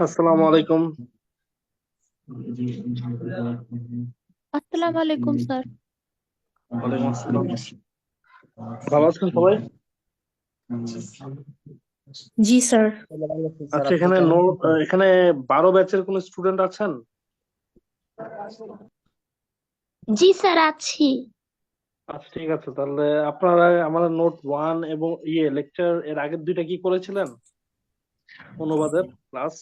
আসসালামু আলাইকুম। আসসালামু আলাইকুম স্যার। ওয়ালাইকুম আসসালাম। ভালো আছেন সবাই? জি স্যার। আচ্ছা, এখানে এখানে 12 ব্যাচের কোন স্টুডেন্ট আছেন? জি স্যার আছি। আচ্ছা, ঠিক আছে, তাহলে আপনারা আমাদের নোট 1 এবং লেকচার এর আগের দুইটা কি করেছিলেন? অনুবাদের ক্লাস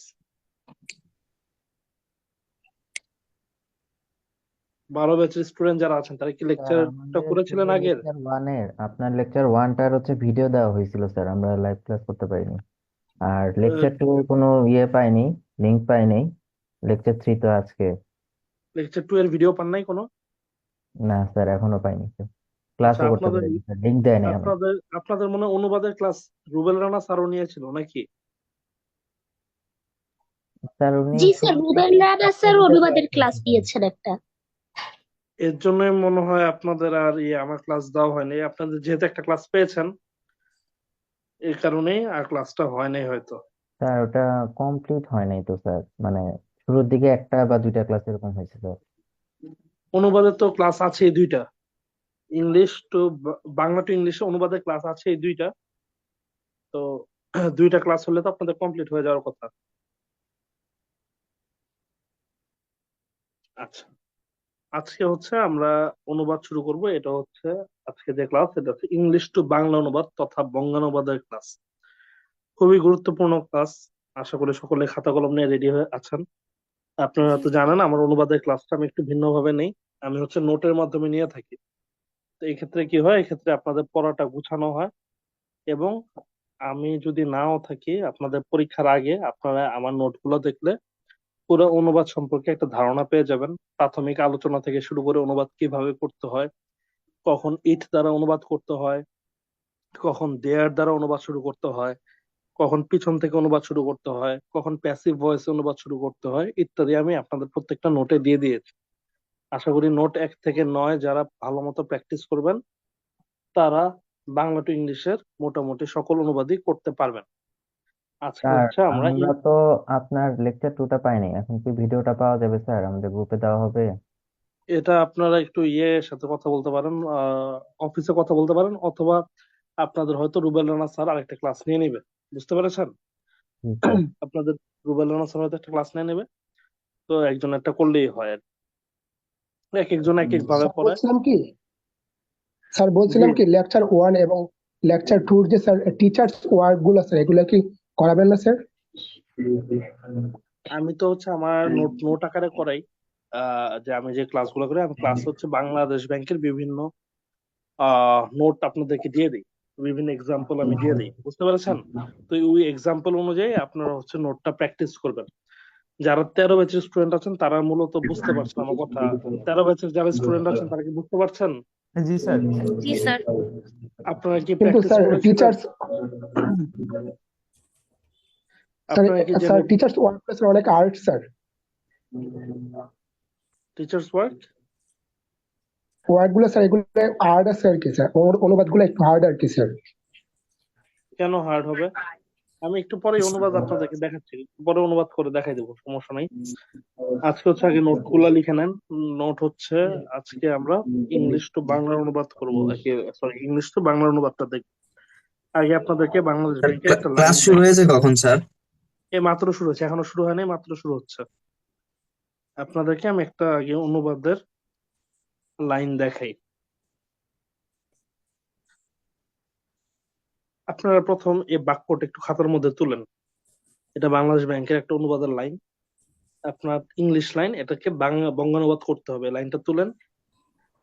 12 ব্যাচের স্টুডেন্ট যারা আছেন তারা কি স্যার লেকচারটা আমাদের করেছিলেন শুধু আগের? লেকচার ওয়ানের আপনার লেকচার ওয়ানটার ভিডিও দেওয়া হয়েছিল স্যার, আমরা লাইভ ক্লাস করতে পারিনি। আর লেকচার টু এর কোনো পাইনি, লিংক পাইনি। লেকচার থ্রি তো আজকে। লেকচার 2 এর ভিডিও পান নাই কোনো? না স্যার, এখনো পাইনি স্যার, আচ্ছা, ক্লাসও করতে আপনাদের পারিনি স্যার, লিংক দেয় নাই আমার। আপনাদের আপনাদের মনে হয় অনুবাদের ক্লাস রুবেল রানা স্যারও নিয়েছিল নাকি? স্যার উনি জি স্যার, শুরু রুবেল থেকে রানা স্যার আপনাদেরকে ক্লাস অনুবাদের ক্লাস নিয়েছেন। নিয়েছেন একটা। এর জন্যই মনে হয় আপনাদের আর আমার ক্লাস দেওয়া হয়নি। আপনাদের যেহেতু একটা ক্লাস পেয়েছেন, এই কারণেই আর ক্লাসটা হয় নাই হয়তো। স্যার ওটা কমপ্লিট হয় নাই তো স্যার, মানে শুরুর দিকে একটা বা দুইটা ক্লাস এরকম হয়েছে স্যার। অনুবাদের তো ক্লাস আছে এই দুইটা, ইংলিশ টু বাংলা টু ইংলিশে অনুবাদের ক্লাস আছে এই দুইটা। তো দুইটা ক্লাস হলে তো আপনাদের কমপ্লিট হয়ে যাওয়ার কথা। আচ্ছা, আজকে হচ্ছে আমরা অনুবাদ শুরু করব। এটা হচ্ছে আজকে যে ক্লাস, এটা হচ্ছে ইংলিশ টু বাংলা অনুবাদ তথা বঙ্গানুবাদের ক্লাস। খুবই গুরুত্বপূর্ণ ক্লাস। আশা করি সকলে খাতা কলম নিয়ে রেডি হয়ে আছেন। আপনারা তো জানেন আমার অনুবাদের ক্লাসটা আমি একটু ভিন্নভাবে নেই। আমি হচ্ছে নোটের মাধ্যমে নিয়ে থাকি। তো এই ক্ষেত্রে কি হয়, এক্ষেত্রে আপনাদের পড়াটা গুছানো হয়। এবং আমি যদি নাও থাকি আপনাদের পরীক্ষার আগে আপনারা আমার নোটগুলো দেখলে পুরো অনুবাদ সম্পর্কে একটা ধারণা পেয়ে যাবেন। প্রাথমিক আলোচনা থেকে শুরু করে অনুবাদ কিভাবে করতে হয়, কখন ইট দ্বারা অনুবাদ করতে হয়, কখন দেয়ার দ্বারা অনুবাদ শুরু করতে হয়, কখন পিছন থেকে অনুবাদ শুরু করতে হয়, কখন প্যাসিভ ভয়েসে অনুবাদ শুরু করতে হয়, ইত্যাদি আমি আপনাদের প্রত্যেকটা নোটে দিয়ে দিয়েছি। আশা করি নোট 1 থেকে 9 যারা ভালো মতো প্র্যাকটিস করবেন তারা বাংলা টু ইংলিশের মোটামুটি সকল অনুবাদই করতে পারবেন। আজকে স্যার হচ্ছে আমরা আমরা তো আপনার লেকচার টুটা পাইনি, এখন কি ভিডিওটা পাওয়া যাবে স্যার? আমাদের গ্রুপে দেওয়া হবে? এটা আপনারা একটু সাথে কথা বলতে পারেন, অফিসে কথা বলতে পারেন, অথবা আপনাদের হয়তো রুবেল রানা স্যার আরেকটা ক্লাস নিয়ে নেবে। বুঝতে পেরেছেন? জি স্যার। আপনাদের রুবেল রানা স্যার হয়তো একটা ক্লাস নিয়ে নেবে। তো একজন একটা করলেই হয় আর কি। এক একজন এক এক ভাবে স্যার পড়ায়। বলছিলাম কি জি, লেকচার ওয়ান এবং লেকচার টুর যে স্যার টিচার্স ওয়ার্ড গুলো স্যার এগুলো কি করাবেন না স্যার? আমি তো হচ্ছে আমার নোট নোট আকারে করাই। যে আমি যে ক্লাসগুলো করি, আমি ক্লাস হচ্ছে বাংলাদেশ ব্যাংকের বিভিন্ন নোট আপনাদেরকে দিয়ে দিই। বিভিন্ন এক্সাম্পল আমি দিয়ে দিই, বুঝতে পেরেছেন? তো ওই এক্সাম্পল অনুযায়ী আপনারা হচ্ছে নোটটা প্র্যাকটিস করবেন। যারা 13 ব্যাচের স্টুডেন্ট আছেন তারা মূলত বুঝতে পারছেন আমার কথা। 13 ব্যাচের যারা স্টুডেন্ট আছেন তারা কি বুঝতে পারছেন? জি স্যার। জি স্যার। আপনারা কি কিন্তু প্র্যাকটিস স্যার করেছিলেন? আপনারা কি যে নোট টিচার্স ওয়ার্ড স্যার অনেক art sir. Teachers work word গুলো স্যার এগুলো হার্ড আছে আর কি স্যার, অনুবাদ গুলো একটু হার্ড আর কি স্যার। কেন হার্ড হবে? আমি একটু পরে অনুবাদ আপনাদেরকে দেখাচ্ছি, একটু পরে অনুবাদ করে দেখাই দেবো, সমস্যা নাই। আজকে হচ্ছে আগে নোট গুলা লিখে নেন। নোট হচ্ছে আজকে আমরা ইংলিশ টু বাংলা অনুবাদ করবো, সরি ইংলিশ টু বাংলা অনুবাদটা দেখবো। আগে আপনাদেরকে বাংলাদেশ ব্যাংকের একটা লাইন ক্লাস শুরু হয়েছে কখন স্যার? এই মাত্র শুরু হচ্ছে, এখনো শুরু হয়নি, মাত্র শুরু হচ্ছে। আপনাদেরকে আমি একটা আগে অনুবাদের লাইন দেখাই। আপনারা প্রথম এই বাক্যটা একটু খাতার মধ্যে তুলেন। এটা বাংলাদেশ ব্যাংকের একটা অনুবাদের লাইন, আপনার ইংলিশ লাইন, এটাকে বাংলা বঙ্গানুবাদ করতে হবে। লাইনটা তুলেন।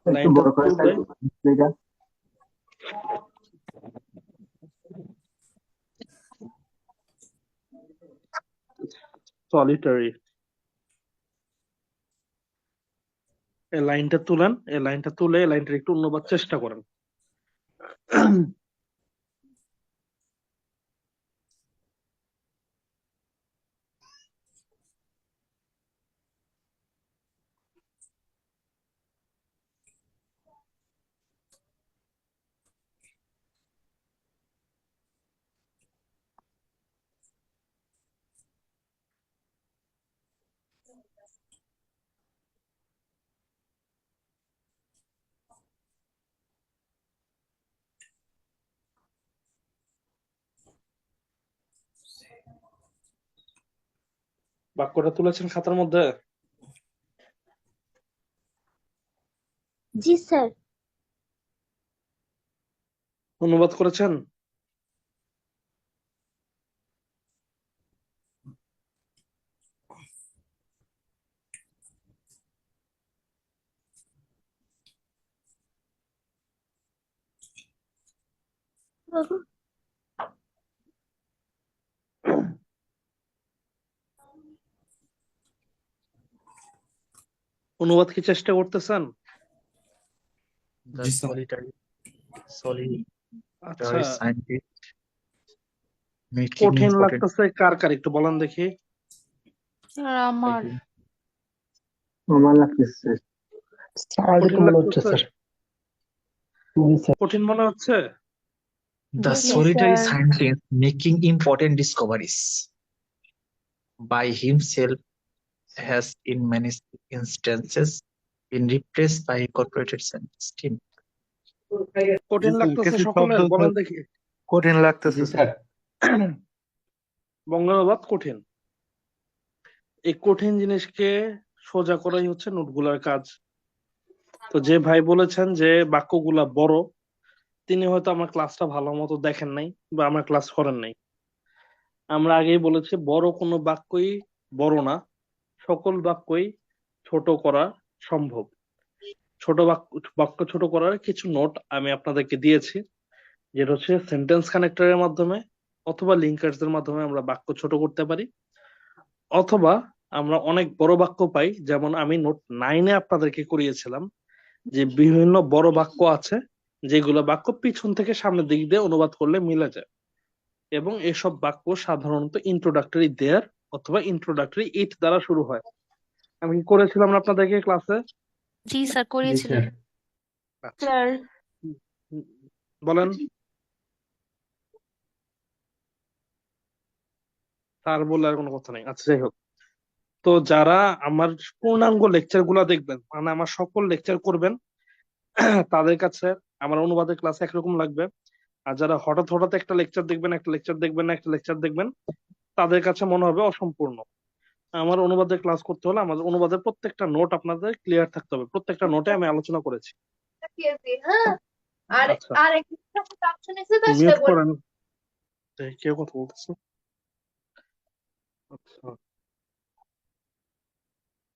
লাইনটা তুলে সলিটারি। এই লাইনটা তুলেন, এই লাইনটা তুলে এই লাইনটা একটু অনুবাদ চেষ্টা করেন। বাক্যটা তুলেছেন খাতার মধ্যে? জি স্যার। অনুবাদ করেছেন? অনুবাদ কি চেষ্টা করতেছেন? The G sir. solitary আচ্ছা, scientist making কঠিন important লাগতেছে কার কার একটু বলেন দেখি। স্যার আমার। আমার লাগতেছে স্যার কঠিন একটু মনে হচ্ছে লাগতেছে? স্যার। জি স্যার। কঠিন মনে হচ্ছে? the Yes, solitary sir. scientist making important discoveries by himself has in many instances been replaced by a corporate scientist team. কঠিন লাগতেছে কিছু সকলের, শব্দ বলেন দেখি। কঠিন লাগতেছে জি স্যার। বঙ্গানুবাদ কঠিন। এই কঠিন জিনিসকে সোজা করাই হচ্ছে নোটগুলার কাজ। তো যে ভাই বলেছেন যে বাক্যগুলা বড়, তিনি হয়তো আমার ক্লাসটা ভালো মতো দেখেন নাই বা আমার ক্লাস করেন নাই। আমরা আগেই বলেছি বড় কোনো বাক্যই বড় না, সকল বাক্যই ছোট করা সম্ভব। ছোট বাক্য বাক্য ছোট করার কিছু নোট আমি আপনাদেরকে দিয়েছি, যেটা হচ্ছে সেন্টেন্স কানেক্টরের মাধ্যমে অথবা লিঙ্কার্স এর মাধ্যমে আমরা বাক্য ছোট করতে পারি, অথবা আমরা অনেক বড় বাক্য পাই, যেমন আমি নোট 9-এ আপনাদেরকে করিয়েছিলাম যে বিভিন্ন বড় বাক্য আছে যেগুলো বাক্য পিছন থেকে সামনের দিক দিয়ে অনুবাদ করলে মিলে যায়, এবং এসব বাক্য সাধারণত ইন্ট্রোডাক্টরি দেয়ার অথবা ইন্ট্রোডাক্টরি ইট দ্বারা শুরু হয়। আমি কি করেছিলাম না আপনাদেরকে ক্লাসে? জি স্যার জি করিয়েছিলেন। স্যার। আচ্ছা, স্যার বলেন। তার বলে আর কোনো কথা নেই। আচ্ছা, যাই হোক। তো যারা আমার পূর্ণাঙ্গ লেকচার গুলা দেখবেন, মানে আমার সকল লেকচার করবেন, তাদের কাছে আমার অনুবাদের ক্লাস একরকম লাগবে। আর যারা হঠাৎ হঠাৎ একটা লেকচার দেখবেন, একটা লেকচার দেখবেন না, একটা লেকচার দেখবেন, তাদের কাছে মনে হবে অসম্পূর্ণ। আমার অনুবাদের ক্লাস করতে হলে আমাদের অনুবাদের প্রত্যেকটা নোট আপনাদের ক্লিয়ার থাকতে হবে, প্রত্যেকটা নোটে আমি আলোচনা করেছি। আচ্ছা, মিউট করেন। কেউ কথা বলতেছে? আচ্ছা,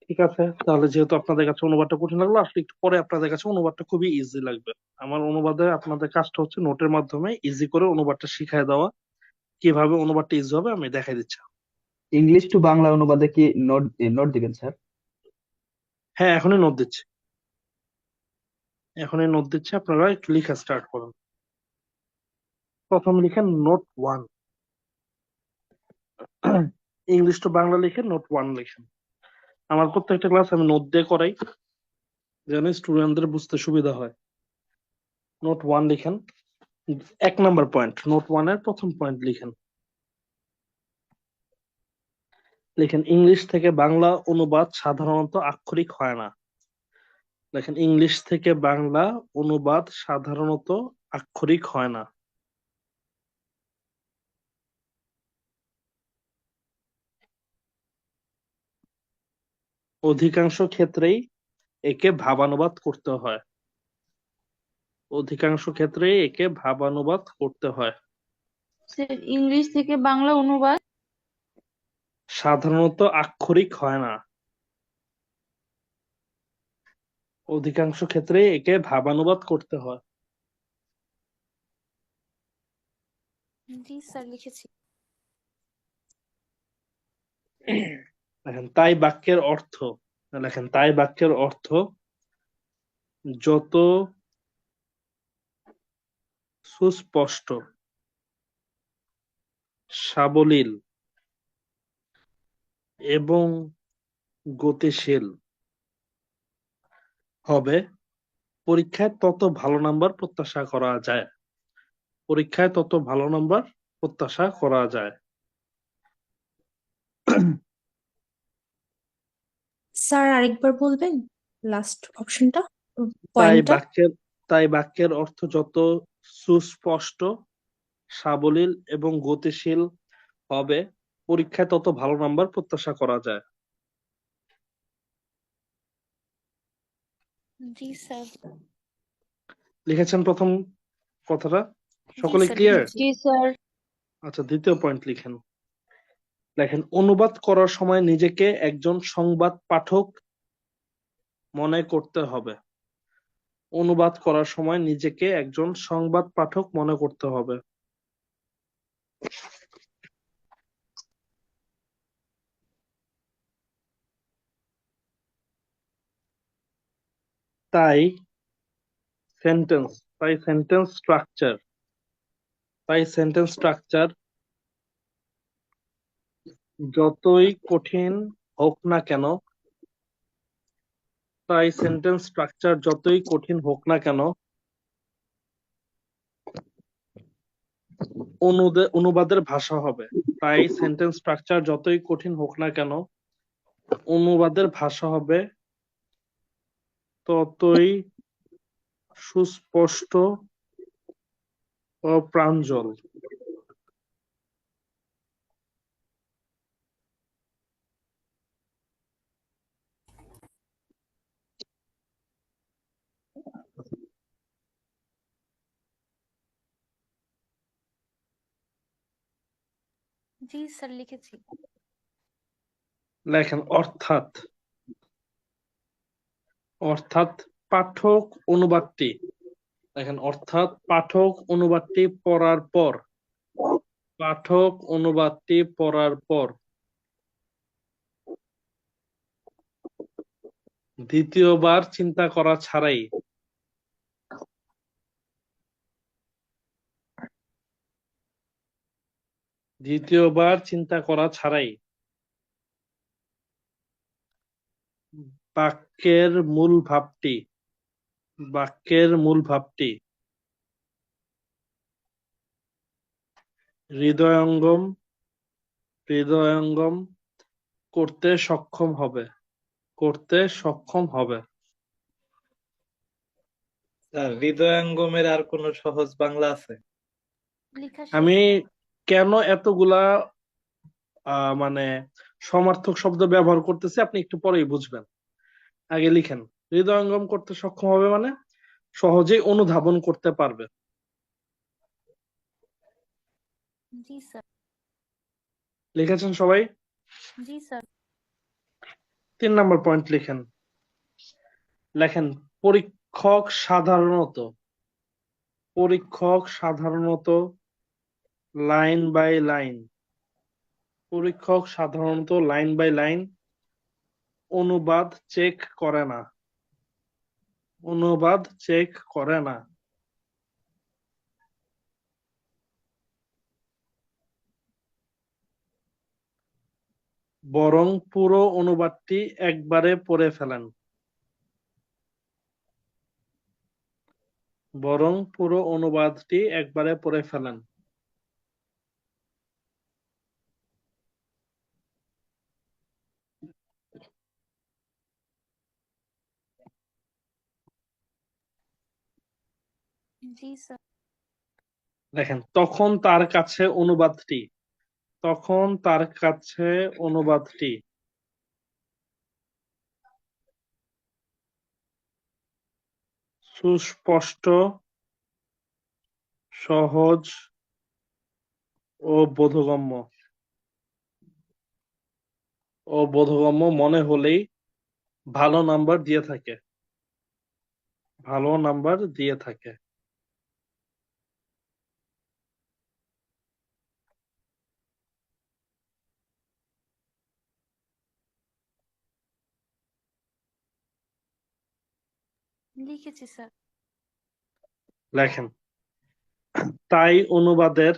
ঠিক আছে। তাহলে যেহেতু আপনাদের কাছে অনুবাদটা কঠিন লাগলো, আসলে একটু পরে আপনাদের কাছে অনুবাদটা খুবই ইজি লাগবে। আমার অনুবাদে আপনাদের কাজটা হচ্ছে নোটের মাধ্যমে ইজি করে অনুবাদটা শিখায় দেওয়া। কিভাবে অনুবাদটা ইজি হবে আমি দেখাই দিচ্ছি। ইংলিশ টু বাংলা অনুবাদে কি নোট নোট দিবেন স্যার? হ্যাঁ, এখনই নোট দিচ্ছি, এখনই নোট দিচ্ছি। আপনারা একটু লেখা স্টার্ট করুন। প্রথম লিখেন নোট 1। ইংলিশ টু বাংলা লিখে নোট 1 লিখেন। আমার প্রত্যেকটা ক্লাস আমি নোট দিয়ে করাই, যেন স্টুডেন্টদের বুঝতে সুবিধা হয়। নোট 1 লিখেন। 1 নম্বর পয়েন্ট, নোট 1-এর প্রথম পয়েন্ট লিখেন। লিখেন ইংলিশ থেকে বাংলা অনুবাদ সাধারণত আক্ষরিক হয় না। দেখেন ইংলিশ থেকে বাংলা অনুবাদ সাধারণত আক্ষরিক হয় না। অধিকাংশ ক্ষেত্রেই একে ভাবানুবাদ করতে হয়। অধিকাংশ ক্ষেত্রেই একে ভাবানুবাদ করতে হয়। স্যার ইংলিশ থেকে বাংলা অনুবাদ সাধারণত আক্ষরিক হয় না। অধিকাংশ ক্ষেত্রেই একে ভাবানুবাদ করতে হয়। জি স্যার লিখেছি। লেখেন তাই বাক্যের অর্থ, লেখেন তাই বাক্যের অর্থ যত সুস্পষ্ট, সাবলীল এবং গতিশীল হবে, পরীক্ষায় তত ভালো নাম্বার প্রত্যাশা করা যায়। পরীক্ষায় তত ভালো নাম্বার প্রত্যাশা করা যায়। স্যার আরেকবার বলবেন লাস্ট অপশনটা, তাই পয়েন্টটা? বাক্যের তাই বাক্যের অর্থ যত সুস্পষ্ট, সাবলীল এবং গতিশীল হবে, পরীক্ষায় তত ভালো নাম্বার প্রত্যাশা করা যায়। জি স্যার। লিখেছেন প্রথম কথাটা? জি সকলে স্যার ক্লিয়ার? লিখেছি। জি স্যার। আচ্ছা, দ্বিতীয় পয়েন্ট লিখেন। লেখেন অনুবাদ করার সময় নিজেকে একজন সংবাদ পাঠক মনে করতে হবে। অনুবাদ করার সময় নিজেকে একজন সংবাদ পাঠক মনে করতে হবে। তাই সেন্টেন্স তাই সেন্টেন্স স্ট্রাকচার যতই কঠিন হোক না কেন, তাই সেন্টেন্স স্ট্রাকচার যতই কঠিন হোক না কেন, অনুবাদের ভাষা হবে। তাই সেন্টেন্স স্ট্রাকচার যতই কঠিন হোক না কেন, অনুবাদের ভাষা হবে ততই সুস্পষ্ট ও প্রাঞ্জল। জি স্যার লিখেছি। লেখেন অর্থাৎ অর্থাৎ পাঠক অনুবাদটি দেখেন অর্থাৎ পাঠক অনুবাদটি পড়ার পর দ্বিতীয়বার চিন্তা করা ছাড়াই বাক্যের মূল ভাবটি হৃদয়ঙ্গম করতে সক্ষম হবে। স্যার হৃদয়ঙ্গমের আর কোনো সহজ বাংলা আছে? লেখা আমি শেষ। কেন এতগুলা মানে সমার্থক শব্দ ব্যবহার করতেছি আপনি একটু পরেই বুঝবেন। আগে লিখেন হৃদয়ঙ্গম করতে সক্ষম হবে মানে সহজেই অনুধাবন করতে পারবে। জি স্যার। লিখেছেন সবাই? জি স্যার। 3 নম্বর পয়েন্ট লিখেন। লেখেন পরীক্ষক সাধারণত লাইন বাই লাইন অনুবাদ চেক করে না, বরং পুরো অনুবাদটি একবারে পড়ে ফেলেন। জি স্যার। দেখেন তখন তার কাছে অনুবাদটি সুস্পষ্ট, সহজ ও বোধগম্য মনে হলেই ভালো নাম্বার দিয়ে থাকে। লিখেছি স্যার। লেখেন তাই অনুবাদের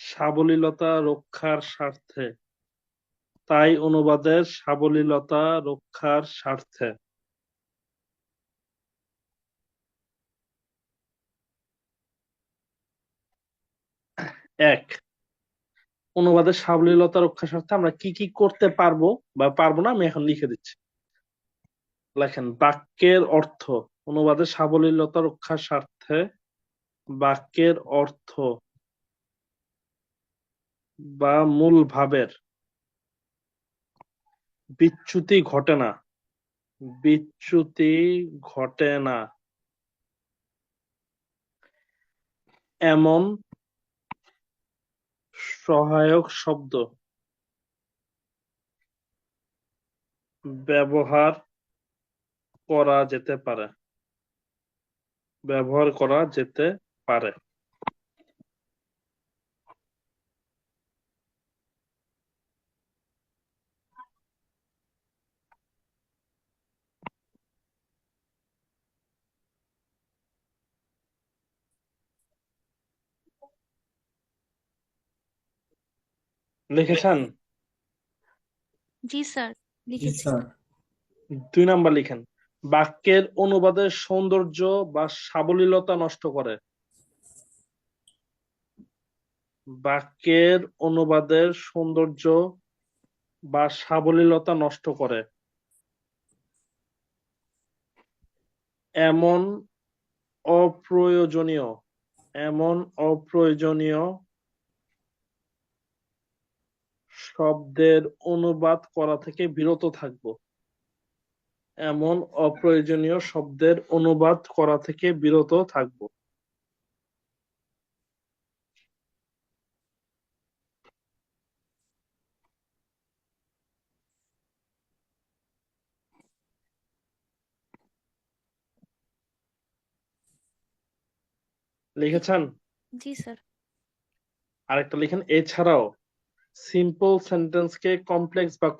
সাবলীলতা রক্ষার স্বার্থে এক, অনুবাদের সাবলীলতা রক্ষার স্বার্থে আমরা কি কি করতে পারবো বা পারবো না আমি এখন লিখে দিচ্ছি। লেখেন অনুবাদের সাবলীলতা রক্ষার স্বার্থে বাক্যের অর্থ বা মূল ভাবের বিচ্যুতি ঘটে না এমন সহায়ক শব্দ ব্যবহার করা যেতে পারে। লিখেছেন? জি স্যার, লিখেছি। 2 নাম্বার লিখেন বাক্যের অনুবাদের সৌন্দর্য বা সাবলীলতা নষ্ট করে। বাক্যের অনুবাদের সৌন্দর্য বা সাবলীলতা নষ্ট করে এমন অপ্রয়োজনীয় শব্দের অনুবাদ করা থেকে বিরত থাকবো। লিখেছেন? জি স্যার। আরেকটা লিখেন এছাড়াও সিম্পল সেন্টেন্সকে কমপ্লেক্স বা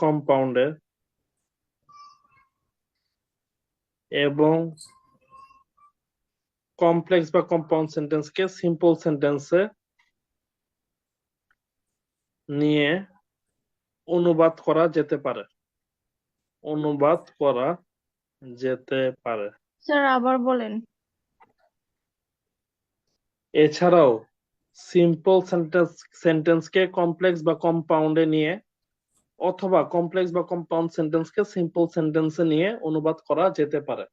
কম্পাউন্ডে এবং কমপ্লেক্স বা কম্পাউন্ড সেন্টেন্সকে সিম্পল সেন্টেন্সে নিয়ে অনুবাদ করা যেতে পারে। স্যার আবার বলেন। এছাড়াও সিম্পল সেন্টেন্সকে কমপ্লেক্স বা কম্পাউন্ডে নিয়ে অথবা কমপ্লেক্স বা কম্পাউন্ড সেন্টেন্সকে সিম্পল সেন্টেন্সে নিয়ে অনুবাদ করা যেতে পারে।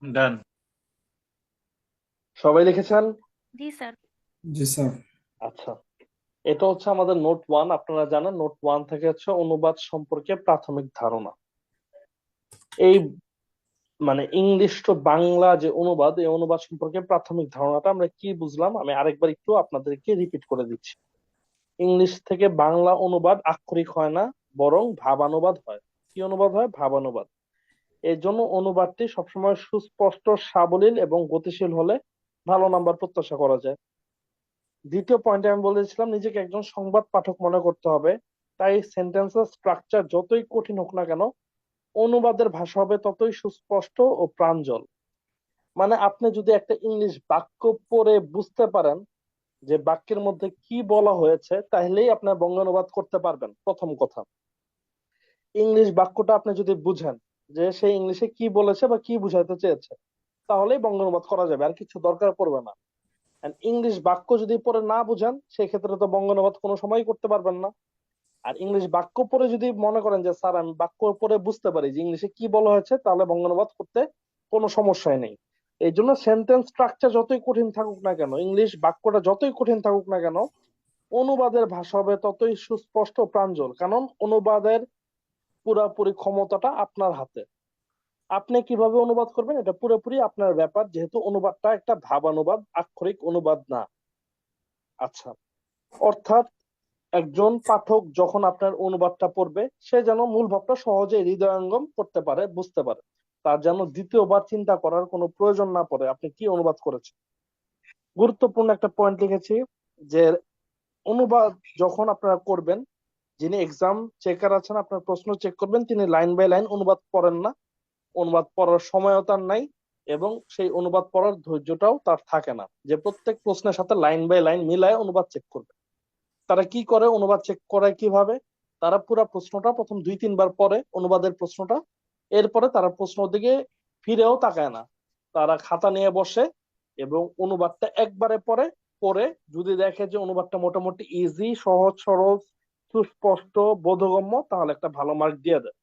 ডান। সবাই লিখেছেন? জি স্যার। আচ্ছা, এটা হচ্ছে আমাদের নোট 1। আপনারা জানেন নোট 1 থেকে হচ্ছে অনুবাদ সম্পর্কে প্রাথমিক ধারণা। এই মানে ইংলিশ টু বাংলা যে অনুবাদ, এই অনুবাদ সম্পর্কে প্রাথমিক ধারণাটা আমরা কি বুঝলাম আমি আরেকবার একটু আপনাদেরকে রিপিট করে দিচ্ছি। ইংলিশ থেকে বাংলা অনুবাদ আক্ষরিক হয় না, বরং ভাবানুবাদ হয়। কি অনুবাদ হয়? ভাবানুবাদ। এই জন্য অনুবাদটি সবসময় সুস্পষ্ট, সাবলীল এবং গতিশীল হলে ভালো নাম্বার প্রত্যাশা করা যায়। দ্বিতীয় পয়েন্টে আমি বলেছিলাম নিজেকে একজন সংবাদ পাঠক মনে করতে হবে। তাই সেন্টেন্সের স্ট্রাকচার যতই কঠিন হোক না কেন, অনুবাদের ভাষা হবে ততই সুস্পষ্ট ও প্রাঞ্জল। মানে আপনি যদি একটা ইংলিশ বাক্য পড়ে বুঝতে পারেন যে বাক্যের মধ্যে কি বলা হয়েছে, তাহলেই আপনি বঙ্গানুবাদ করতে পারবেন। প্রথম কথা, ইংলিশ বাক্যটা আপনি যদি বুঝেন যে সে ইংলিশে কি বলেছে বা কি বুঝাইতে চেয়েছে, তাহলেই বঙ্গানুবাদ করা যাবে, আর কিছু দরকার পড়বে না। ইংলিশ বাক্য যদি পড়ে না বুঝেন, সেক্ষেত্রে তো বঙ্গানুবাদ কোনো সময় করতে পারবেন না। আর ইংলিশ বাক্য পড়ে যদি মনে করেন যে স্যার আমি বাক্য পড়ে বুঝতে পারি যে ইংলিশে কি বলা হয়েছে, তাহলে বঙ্গানুবাদ করতে কোনো সমস্যাই নেই। এই জন্য সেন্টেন্স স্ট্রাকচার যতই কঠিন থাকুক না কেন, ইংলিশ বাক্যটা যতই কঠিন থাকুক না কেন, অনুবাদের ভাষা হবে ততই সুস্পষ্ট প্রাঞ্জল। কারণ অনুবাদের পুরাপুরি ক্ষমতাটা আপনার হাতে। আপনি কিভাবে অনুবাদ করবেন এটা পুরোপুরি আপনার ব্যাপার, যেহেতু অনুবাদটা একটা ভাবানুবাদ, আক্ষরিক অনুবাদ না। আচ্ছা, অর্থাৎ একজন পাঠক যখন আপনার অনুবাদটা পড়বে সে যেন মূল ভাবটা সহজে হৃদয়ঙ্গম করতে পারে, বুঝতে পারে। তার যেন দ্বিতীয়বার চিন্তা করার কোনো প্রয়োজন না পড়ে আপনি কি অনুবাদ করেছেন। গুরুত্বপূর্ণ একটা পয়েন্ট লিখেছি যে অনুবাদ যখন আপনারা করবেন, যিনি এক্সাম চেকার আছেন আপনার প্রশ্ন চেক করবেন, তিনি লাইন বাই লাইন অনুবাদ পড়েন না, অনুবাদ পড়ার সময়ও তার নাই, এবং সেই অনুবাদ পড়ার ধৈর্যটাও তার থাকে না যে প্রত্যেক প্রশ্নের সাথে লাইন বাই লাইন মিলায় অনুবাদ চেক করবে। তারা কি করে, অনুবাদ চেক করায় কিভাবে, তারা পুরো প্রশ্নটা প্রথম 2-3 বার পড়ে অনুবাদের প্রশ্নটা, এরপরে তারা প্রশ্ন দিকে ফিরেও তাকায় না, তারা খাতা নিয়ে বসে এবং অনুবাদটা একবারে পড়ে যদি দেখে যে অনুবাদটা মোটামুটি ইজি, সহজ সরল, সুস্পষ্ট, বোধগম্য, তাহলে একটা ভালো মার্ক দিয়ে দেয়।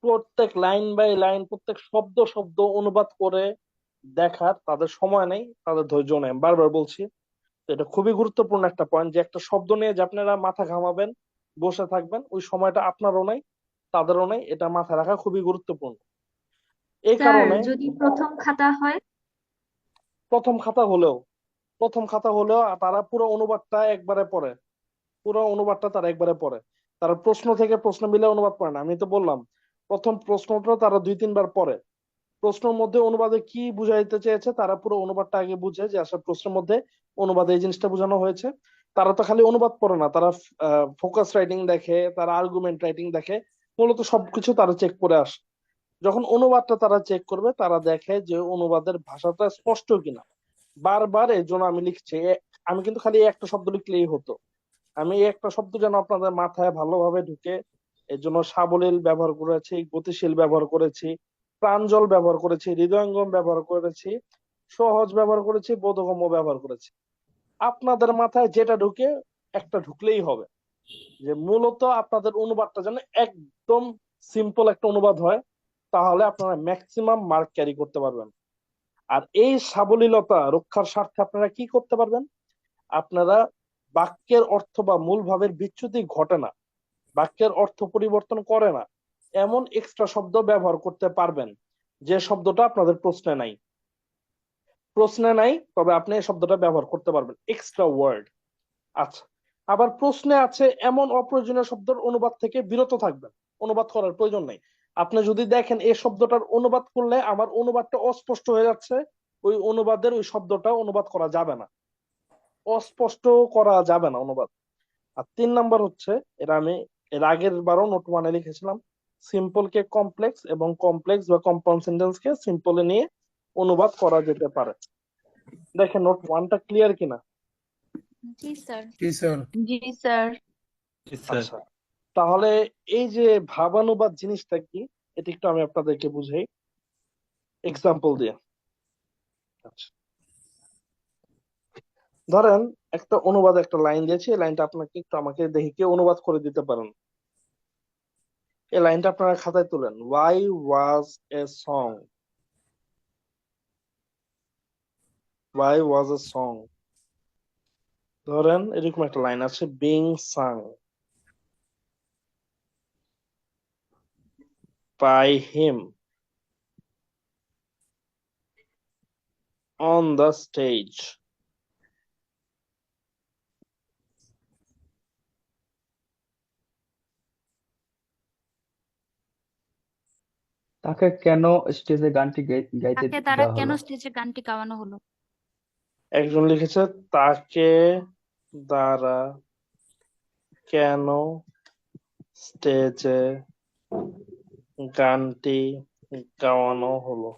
প্রত্যেক লাইন বাই লাইন প্রত্যেক শব্দ শব্দ অনুবাদ করে দেখার তাদের সময় নেই, তাদের ধৈর্য নেই। আমি বারবার বলছি, তো এটা খুবই গুরুত্বপূর্ণ একটা পয়েন্ট যে একটা শব্দ নিয়ে যে আপনারা মাথা ঘামাবেন, বসে থাকবেন, ওই সময়টা আপনারও নাই, তাদেরও নাই। এটা মাথায় রাখা খুবই গুরুত্বপূর্ণ। এই স্যার কারণে যদি প্রথম খাতা হয়? প্রথম খাতা হলেও তারা পুরো অনুবাদটা একবারে পড়ে, পুরো অনুবাদটা তারা একবারে পড়ে। তারা প্রশ্ন থেকে প্রশ্ন মিলে অনুবাদ পড়ে না। আমি তো বললাম প্রথম প্রশ্নটা তারা 2-3 বার পড়ে, প্রশ্নের মধ্যে অনুবাদে কি বুঝাইতে চেয়েছে তারা পুরো অনুবাদটা আগে বুঝে যে আসলে প্রশ্নের মধ্যে অনুবাদে এই জিনিসটা বোঝানো হয়েছে। তারা তো খালি অনুবাদ পড়ে না, তারা ফোকাস রাইটিং দেখে, তারা আর্গুমেন্ট রাইটিং দেখে, মূলত সবকিছু তারা চেক করে আসে। যখন অনুবাদটা তারা চেক করবে তারা দেখে যে অনুবাদের ভাষাটা স্পষ্ট কিনা। বারবার এর জন্য আমি লিখছি, আমি কিন্তু খালি এই একটা শব্দ লিখলেই হতো, আমি এই একটা শব্দ যেন আপনাদের মাথায় ভালোভাবে ঢুকে, এর জন্য সাবলীল ব্যবহার করেছি, গতিশীল ব্যবহার করেছি, প্রাঞ্জল ব্যবহার করেছি, হৃদয়ঙ্গম ব্যবহার করেছি, সহজ ব্যবহার করেছি, বোধগম্য ব্যবহার করেছি। আপনাদের মাথায় যেটা ঢুকে একটা ঢুকলেই হবে, যে মূলত আপনাদের অনুবাদটা যেন একদম সিম্পল একটা অনুবাদ হয়, তাহলে আপনারা ম্যাক্সিমাম মার্ক ক্যারি করতে পারবেন। আর এই সাবলীলতা রক্ষার স্বার্থে আপনারা কি করতে পারবেন, আপনারা বাক্যের অর্থ বা মূল ভাবের বিচ্যুতি ঘটে না, বাক্যের অর্থ পরিবর্তন করে না এমন এক্সট্রা শব্দ ব্যবহার করতে পারবেন যে শব্দটা আপনাদের প্রশ্নে নাই, তবে আপনি এই শব্দটা ব্যবহার করতে পারবেন, এক্সট্রা ওয়ার্ড। আচ্ছা, আবার প্রশ্নে আছে এমন অপ্রয়োজনীয় শব্দের অনুবাদ থেকে বিরত থাকবেন, অনুবাদ করার প্রয়োজন নেই। আপনি যদি দেখেন এই শব্দটার অনুবাদ করলে আমার অনুবাদটা অস্পষ্ট হয়ে যাচ্ছে, ওই অনুবাদের ওই শব্দটা অনুবাদ করা যাবে না, অস্পষ্ট করা যাবে না অনুবাদ। আর 3 নাম্বার হচ্ছে, আমি এর আগের বারও নোট ওয়ানে লিখেছিলাম, সিম্পল কে কমপ্লেক্স এবং কমপ্লেক্স বা কম্পাউন্ড সেন্টেন্স কে সিম্পলে নিয়ে অনুবাদ করা যেতে পারে। দেখেন নোট ওয়ানটা ক্লিয়ার কিনা। জি স্যার। জি স্যার। জি স্যার। আচ্ছা, তাহলে এই যে ভাবানুবাদ জিনিসটা কি, এটা একটু আমি আপনাদেরকে বুঝাই এক্সাম্পল দিয়ে। আচ্ছা, ধরেন একটা অনুবাদ, একটা লাইন দিয়েছি, এই লাইনটা আপনাকে একটু আমাকে দেখে কি অনুবাদ করে দিতে পারেন। এই লাইনটা আপনারা খাতায় তুলেন, why was a song, why was a song. ধরেন এরকম একটা লাইন আছে, being sang by him on the stage. তাকে কেন স্টেজে গানটি গাইতে তাকে দ্বারা দেওয়া কেন হলো? স্টেজে গানটি গাওয়ানো হলো? একজন লিখেছে তাকে দ্বারা কেন স্টেজে গানটি গাওয়ানো হলো।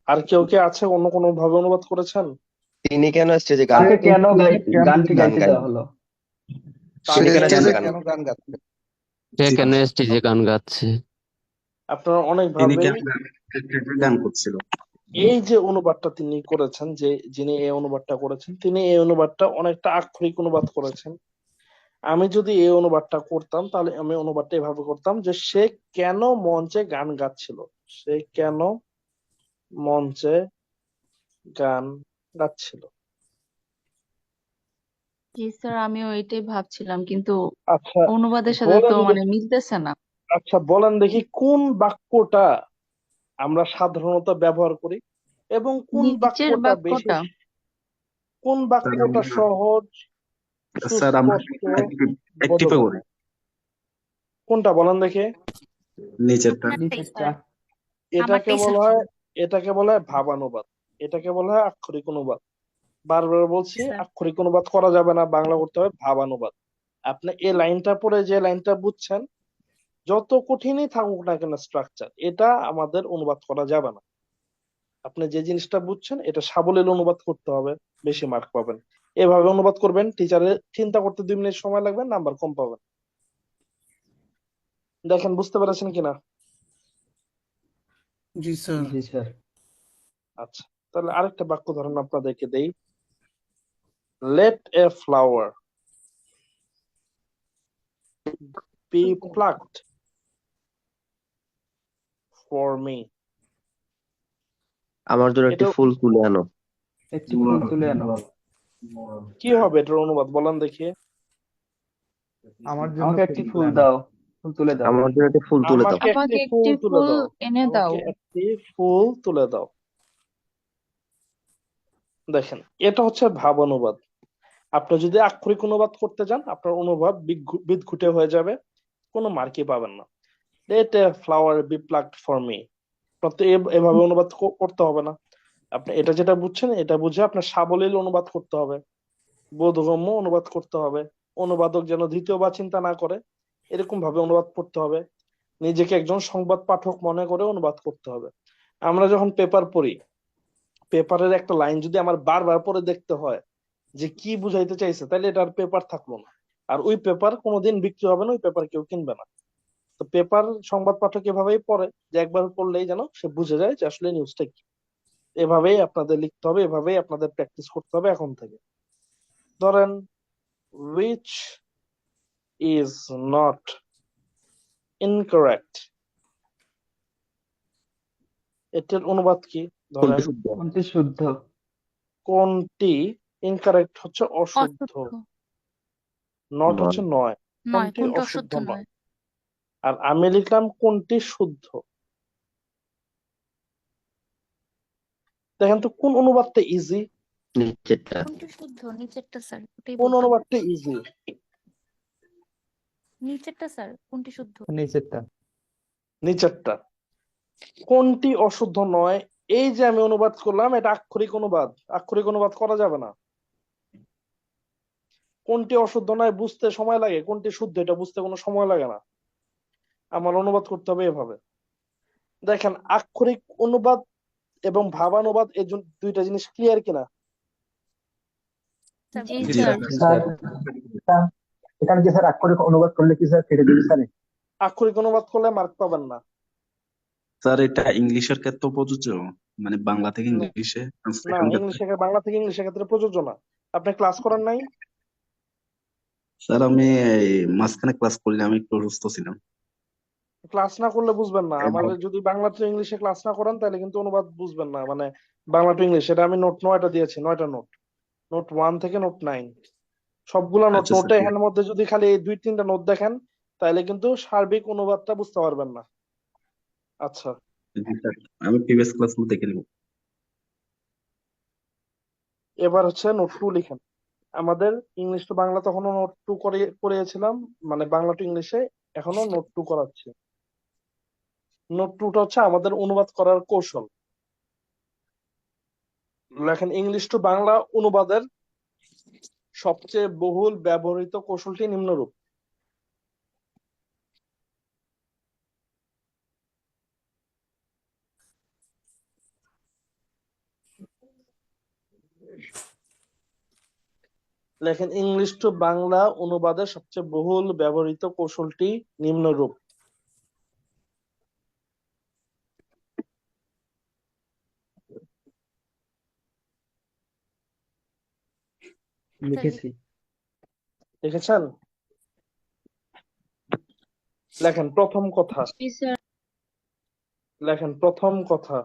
আর কেউ কি আছে অন্য কোনো ভাবে অনুবাদ করেছেন? তিনি কেন স্টেজে গান তাকে কেন গানটি গান গাইতে গাই দেওয়া হলো? তিনি কেন তাকে স্টেজে গান গাচ্ছে সে কেন স্টেজে গান গাচ্ছে? আপনারা অনেক তিনি ভাবে কেন স্টেজে গান করছিল এই যে অনুবাদটা তিনি করেছেন, যে যিনি এই অনুবাদটা করেছেন তিনি এই অনুবাদটা অনেকটা আক্ষরিক অনুবাদ করেছেন। আমি যদি এই অনুবাদটা করতাম তাহলে আমি অনুবাদটা এভাবে করতাম যে সে কেন মঞ্চে গান গাচ্ছিল, সে কেন মঞ্চে গান গাচ্ছিল। জি স্যার, আমিও এটাই ভাবছিলাম, কিন্তু আচ্ছা অনুবাদের সাথে তো বলেন মানে দেখি, মিলতেছে না। আচ্ছা বলেন দেখি কোন বাক্যটা আমরা সাধারণত ব্যবহার করি এবং কোন নিচের বাক্যটা বেশি, বাক্যটা। কোন বাক্যটা সহজ স্যার আমরা সুস্পষ্ট একটিভে বোধগম্য। করি কোনটা বলেন দেখি? নিচেরটা। আপনারটাই নিচেরটা। স্যার এটাকে আমারটাই বলা স্যার হয় এটাকে বলা হয় ভাবানুবাদ, এটাকে বলা হয় আক্ষরিক অনুবাদ। বারবার বলছি, স্যার আক্ষরিক অনুবাদ করা যাবে না, বাংলা করতে হবে ভাবানুবাদ। আপনি এই লাইনটা পড়ে যে লাইনটা বুঝছেন, যত কঠিনই থাকুক না কেন স্ট্রাকচার, এটা আমাদের অনুবাদ করা যাবে না। আপনি যে জিনিসটা বুঝছেন এটা সাবলীল অনুবাদ করতে হবে, বেশি মার্ক পাবেন। এভাবে অনুবাদ করবেন, টিচারের চিন্তা করতে 2 মিনিট সময় লাগবে, নাম্বার কম পাবেন। দেখেন বুঝতে পেরেছেন কিনা? জি স্যার। আচ্ছা, তাহলে আরেকটা বাক্য ধরন আপনাদেরকে দেই। Let a flower be plucked for me. আমার জন্য একটি এটা ফুল তুলে আনো। একটি ফুল তুলে আনো। কি হবে এটার অনুবাদ বলেন দেখি? আমার জন্য আমাকে একটি ফুল দাও, ফুল তুলে দাও। আমার জন্য একটি ফুল তুলে দাও। আমাকে আমাকে একটি ফুল একটি তুলে ফুল দাও। এনে দাও। আমাকে একটি ফুল তুলে দাও। দেখেন, এটা হচ্ছে ভাব অনুবাদ। আপনি যদি আক্ষরিক অনুবাদ করতে যান, আপনার অনুবাদ বিদঘুটে হয়ে যাবে, কোনো মার্কই পাবেন না। Let a flower be plucked for me, এভাবে অনুবাদ করতে হবে না। আপনি এটা যেটা বুঝছেন এটা বুঝে আপনার সাবলীল অনুবাদ করতে হবে, বোধগম্য অনুবাদ করতে হবে। অনুবাদক যেন দ্বিতীয়বার চিন্তা না করে, এরকম ভাবে অনুবাদ করতে হবে। নিজেকে একজন সংবাদ পাঠক মনে করে অনুবাদ করতে হবে। আমরা যখন পেপার পড়ি, পেপারের একটা লাইন যদি আমার বারবার পড়ে দেখতে হয় যে কি বুঝাইতে চাইছে, তাহলে এটা আর পেপার থাকলো না। আর ওই পেপার কোনোদিন বিক্রি হবে না, ওই পেপার কেউ কিনবে না। তো পেপার সংবাদ পাঠক এভাবেই পড়ে যে একবার পড়লেই যেন সে বুঝে যায় যে আসলে নিউজটা কি। এভাবেই আপনাদের লিখতে হবে, এভাবেই আপনাদের প্র্যাকটিস করতে হবে এখন থেকে। ধরেন, which is not incorrect, এটার অনুবাদ কি? ধরেন, কোনটি শুদ্ধ? কোনটি শুদ্ধ? কোনটি ইনকারেক্ট হচ্ছে অশুদ্ধ, অশুদ্ধ নট নয়। হচ্ছে নয়, নয়, কোনটি কোনটা অশুদ্ধ অশুদ্ধ নয়। নয়। আর আমি লিখলাম কোনটি শুদ্ধ। দেখেন তো কোন অনুবাদটা ইজি? নিচেরটা। কোনটি শুদ্ধ? নিচেরটা স্যার, ওটাই কোন বলতে হবে। অনুবাদটা ইজি? নিচেরটা স্যার, কোনটি শুদ্ধ? নিচেরটা। নিচেরটা। কোনটি অশুদ্ধ নয়, এই যে আমি অনুবাদ করলাম, এটা আক্ষরিক অনুবাদ। আক্ষরিক অনুবাদ করা যাবে না। কোনটি অশুদ্ধ নয় বুঝতে সময় লাগে, কোনটি শুদ্ধ এটা বুঝতে কোনো সময় লাগে না। আমার অনুবাদ করতে হবে এভাবে। দেখেন, আক্ষরিক অনুবাদ এবং ভাবানুবাদ, এই দুইটা জিনিস ক্লিয়ার কিনা? জি জি স্যার। স্যার। এখানে কি স্যার আক্ষরিক অনুবাদ করলে কি স্যার কেটে দিবে স্যার? আক্ষরিক অনুবাদ করলে মার্ক পাবেন না। স্যার এটা ইংলিশের ক্ষেত্রে প্রযোজ্য, মানে বাংলা থেকে ইংলিশে না, ট্রান্সলেশন ক্ষেত্রে? ইংলিশে বাংলা থেকে ইংলিশের ক্ষেত্রে প্রযোজ্য না। আপনি ক্লাস করেন নাই? স্যার আমি এই মাঝখানে ক্লাস করি না, আমি একটু অসুস্থ ছিলাম। ক্লাস না করলে বুঝবেন না। আমাদের যদি বাংলা টু ইংলিশে ক্লাস না করেন তাহলে কিন্তু অনুবাদ বুঝবেন না। মানে বাংলা টু ইংলিশ, এটা আমি নোট 9টা দিয়েছি, 9টা নোট, নোট 1 থেকে নোট 9, সবগুলা নোট। আচ্ছা নোটে স্যার, এর মধ্যে যদি খালি এই 2-3টা নোট দেখেন, তাহলে কিন্তু সার্বিক অনুবাদটা বুঝতে পারবেন না। আচ্ছা, জি স্যার, আমি প্রিভিয়াস ক্লাস দেখে নিব। এবার হচ্ছে নোট 2 লিখেন। আমাদের ইংলিশ টু বাংলা তখনও নোট 2 করিয়েছিলাম, মানে বাংলা টু ইংলিশে এখনো নোট 2 করাচ্ছি। নোট 2টা হচ্ছে আমাদের অনুবাদ করার কৌশল। লেখেন, ইংলিশ টু বাংলা অনুবাদের সবচেয়ে বহুল ব্যবহৃত কৌশলটি নিম্নরূপ। লেখেন, ইংলিশ টু বাংলা অনুবাদের সবচেয়ে বহুল ব্যবহৃত কৌশলটি নিম্নরূপ। লিখেছি। দেখেছেন? লেখেন প্রথম কথা। জি স্যার। লেখেন প্রথম কথা।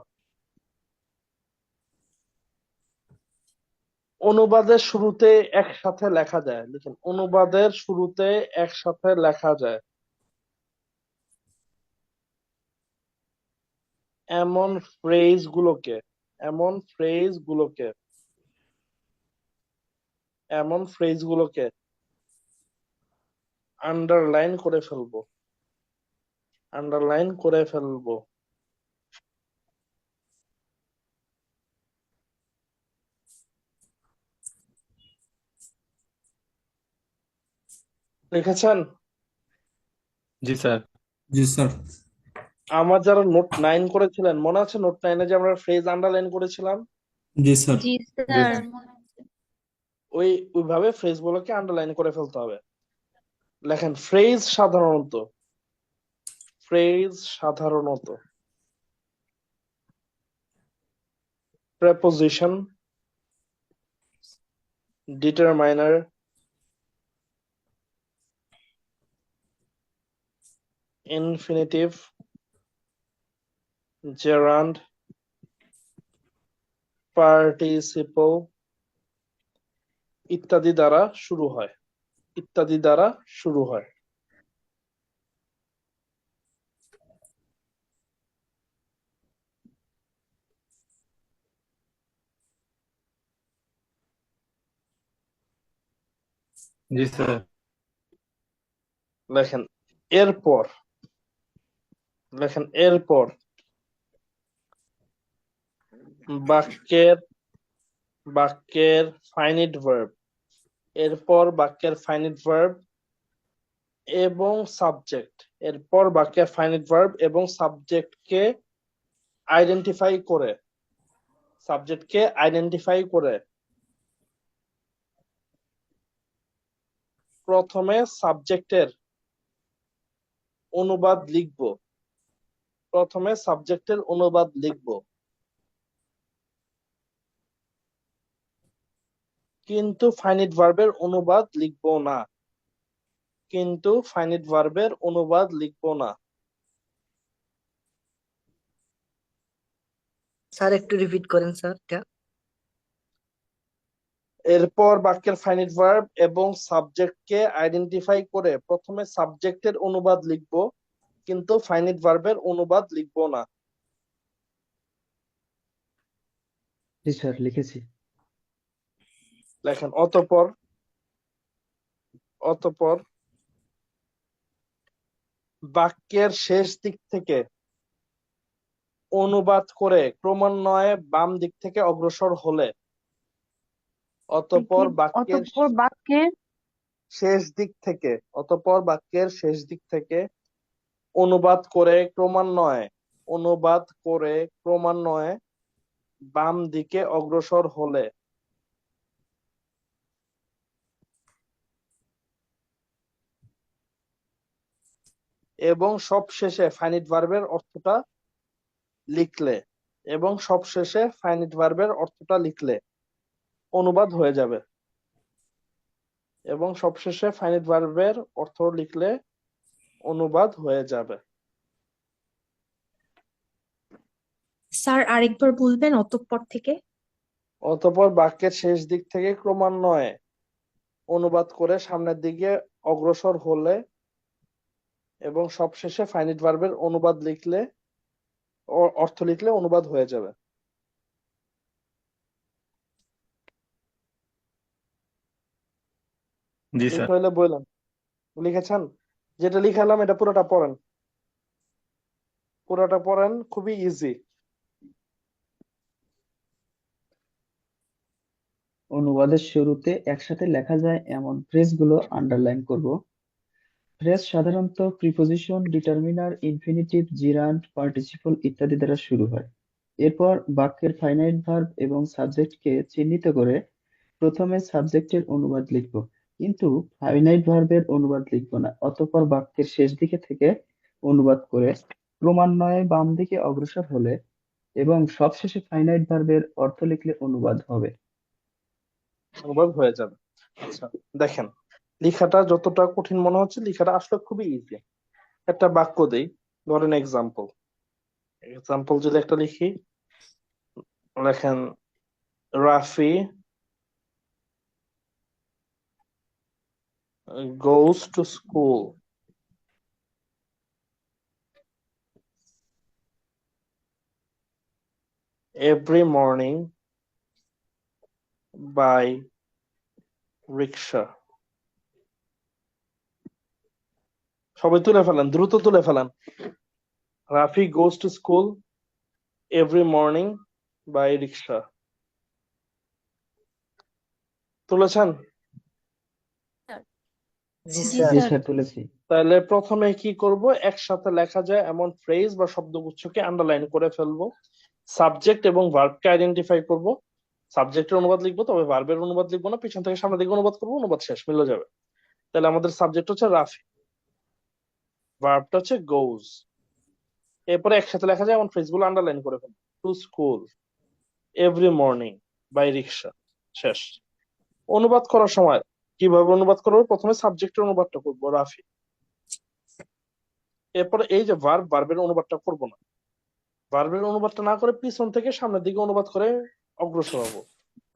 অনুবাদের শুরুতে একসাথে লেখা যায়। লিখেন, অনুবাদের শুরুতে একসাথে লেখা যায় এমন ফ্রেজ গুলোকে, এমন ফ্রেজ গুলোকে, এমন ফ্রেজ গুলোকে আন্ডারলাইন করে ফেলবো, আন্ডারলাইন করে ফেলবো। লিখেছেন? জি স্যার। জি স্যার। আমার যারা নোট 9 করেছিলেন মনে আছে নোট 9 যে আমরা ফ্রেজ আন্ডারলাইন করেছিলাম? জি স্যার। জি জি স্যার ওইভাবে ফ্রেজ গুলোকে আন্ডারলাইন করে ফেলতে হবে। লেখেন ফ্রেজ সাধারণত preposition, determiner, infinitive, gerund, participle ইত্যাদি দ্বারা শুরু হয়, ইত্যাদি দ্বারা শুরু হয়। জি স্যার। লেখেন এরপর, লেখেন এরপর বাক্যের বাক্যের ফাইনিট ভার্ব, এরপর বাক্যের ফাইনিট ভার্ব এবং সাবজেক্ট, এরপর বাক্যের ফাইনিট ভার্ব এবং সাবজেক্টকে আইডেন্টিফাই করে, সাবজেক্টকে আইডেন্টিফাই করে প্রথমে সাবজেক্টের অনুবাদ লিখব, প্রথমে সাবজেক্টের অনুবাদ লিখব, কিন্তু ফাইনিট ভার্বের অনুবাদ লিখব না, কিন্তু ফাইনিট ভার্বের অনুবাদ লিখব না। স্যার একটু রিপিট করেন স্যার এটা। এরপর বাক্যের ফাইনিট ভার্ব এবং সাবজেক্টকে আইডেন্টিফাই করে প্রথমে সাবজেক্টের অনুবাদ লিখব, কিন্তু ফাইনিট ভার্বের অনুবাদ লিখব না। জি স্যার লিখেছি। লেখেন অতঃপর, অতঃপর বাক্যের শেষ দিক থেকে অনুবাদ করে ক্রমান্বয়ে বাম দিক থেকে অগ্রসর হলে, অতঃপর বাক্যের শেষ দিক থেকে, অতঃপর বাক্যের শেষ দিক থেকে অনুবাদ করে ক্রমান্বয়ে, অনুবাদ করে ক্রমান্বয়ে বাম দিকে অগ্রসর হলে, এবং সবশেষে ফাইনিট ভার্বের অর্থটা লিখলে, এবং সবশেষে ফাইনিট ভার্বের অর্থটা লিখলে অনুবাদ হয়ে যাবে, এবং সবশেষে ফাইনিট ভার্বের অর্থ লিখলে অনুবাদ হয়ে যাবে। স্যার আরেকবার বলবেন অতঃপর থেকে? অতঃপর বাক্যের শেষ দিক থেকে ক্রমান্বয়ে অনুবাদ করে সামনের দিকে অগ্রসর হলে এবং সবশেষে ফাইনিট ভার্বের অনুবাদ লিখলে, অর্থ লিখলে অনুবাদ হয়ে যাবে। জি স্যার। হইলে বললাম, লিখেছেন? যেটা লিখালাম এটা পুরোটা পড়েন, পুরোটা পড়েন, খুবই ইজি। অনুবাদের শুরুতে একসাথে লেখা যায় এমন ফ্রেজগুলো আন্ডারলাইন করব। ফ্রেজ সাধারণত প্রিপোজিশন, ডিটারমিনার, ইনফিনিটিভ, জিরান্ড, পার্টিসিপল ইত্যাদি দ্বারা শুরু হয়। এরপর বাক্যের ফাইনাইট ভার্ব এবং সাবজেক্টকে চিহ্নিত করে প্রথমে সাবজেক্টের অনুবাদ লিখব, কিন্তু ফাইনাইট ভার্বের অনুবাদ লিখব না। অতঃপর বাক্যের শেষ দিকে থেকে অনুবাদ করে ক্রমান্বয়ে বাম দিকে অগ্রসর হলে এবং সবশেষে ফাইনাইট ভার্বের অর্থ লিখলে অনুবাদ হবে। অনুবাদ হয়ে যাবে। আচ্ছা দেখেন, লেখাটা যতটা কঠিন মনে হচ্ছে লেখাটা আসলে খুবই ইজি। একটা বাক্য দেই, ধরেন এক্সাম্পল, এক্সাম্পল যদি একটা লিখি, লেখেন Rafi goes to school every morning by rickshaw. সবাই তুলে ফেলেন, দ্রুত তুলে ফেলেন। Rafi goes to school every morning by rickshaw. তুলেছেন? জি জি স্যার স্যার তুলেছি। তাহলে প্রথমে কি করব, একসাথে লেখা যায় এমন ফ্রেজ বা শব্দগুচ্ছকে আন্ডারলাইন করে ফেলবো। সাবজেক্ট এবং ভার্বকে আইডেন্টিফাই করব। সাবজেক্টের অনুবাদ লিখবো, তবে ভার্বের অনুবাদ লিখবো না, পিছন থেকে সামনের দিকে অনুবাদ করবো, অনুবাদ শেষ, মিলে যাবে। তাহলে আমাদের সাবজেক্ট হচ্ছে রাফি, ভার্বটা হচ্ছে গোজ। এরপরে একসাথে লেখা যায় এমন ফ্রেজ গুলো আন্ডারলাইন করে ফেলবো। To school every morning by rickshaw, শেষ। অনুবাদ করার সময় কিভাবে অনুবাদ করবো, প্রথমে সাবজেক্টের অনুবাদটা করবো রাফি, এরপরে এই যে ভার্বের অনুবাদটা করব না। ভার্বের অনুবাদটা না করে পিছন থেকে সামনের দিকে অনুবাদ করে অগ্রসর হবো।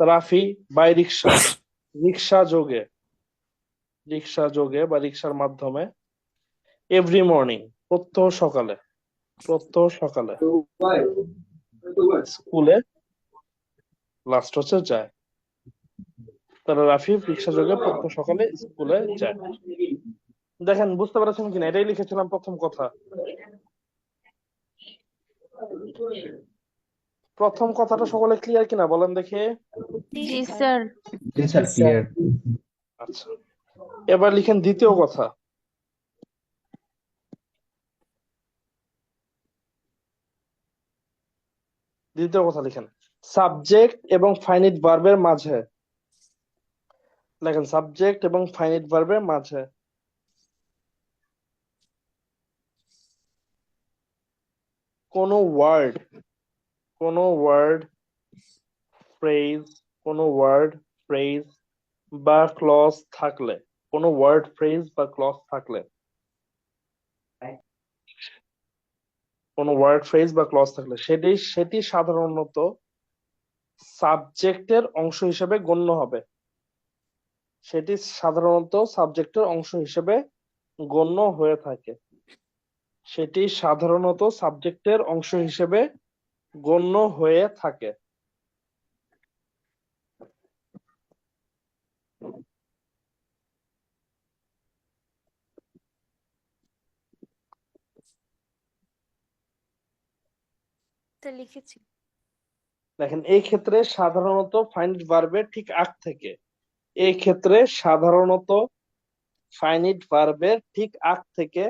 রাফি বাই রিক্সা, রিক্সা যোগে বা রিক্সার মাধ্যমে, এভরি মর্নিং প্রত্যহ সকালে স্কুলে, লাস্ট হচ্ছে যায়। তাহলে রাফি রিক্সা যোগে প্রত্যহ সকালে স্কুলে যায়। দেখেন বুঝতে পারছেন কিনা, এটাই লিখেছিলাম প্রথম কথা। প্রথম কথাটা সকলে ক্লিয়ার কিনা বলেন দেখে। জি স্যার জি স্যার ক্লিয়ার। আচ্ছা, এবার লিখেন দ্বিতীয় কথা। দ্বিতীয় কথা লিখেন সাবজেক্ট এবং ফাইনিট ভার্বের মাঝে। লেখেন সাবজেক্ট এবং ফাইনিট ভার্বের মাঝে কোনো ওয়ার্ড ফ্রেজ বা ক্লজ থাকলে, কোনো ওয়ার্ড ফ্রেজ বা ক্লজ থাকলে, সেটি সাধারণত সাবজেক্টের অংশ হিসেবে গণ্য হবে। হয়ে থাকে। সেটি সাধারণত সাবজেক্টের অংশ হিসেবে গণ্য হয়ে থাকে। স্যার লিখেছি। দেখেন এই ক্ষেত্রে সাধারণত ফাইনিট ভার্বের ঠিক আগ থেকে,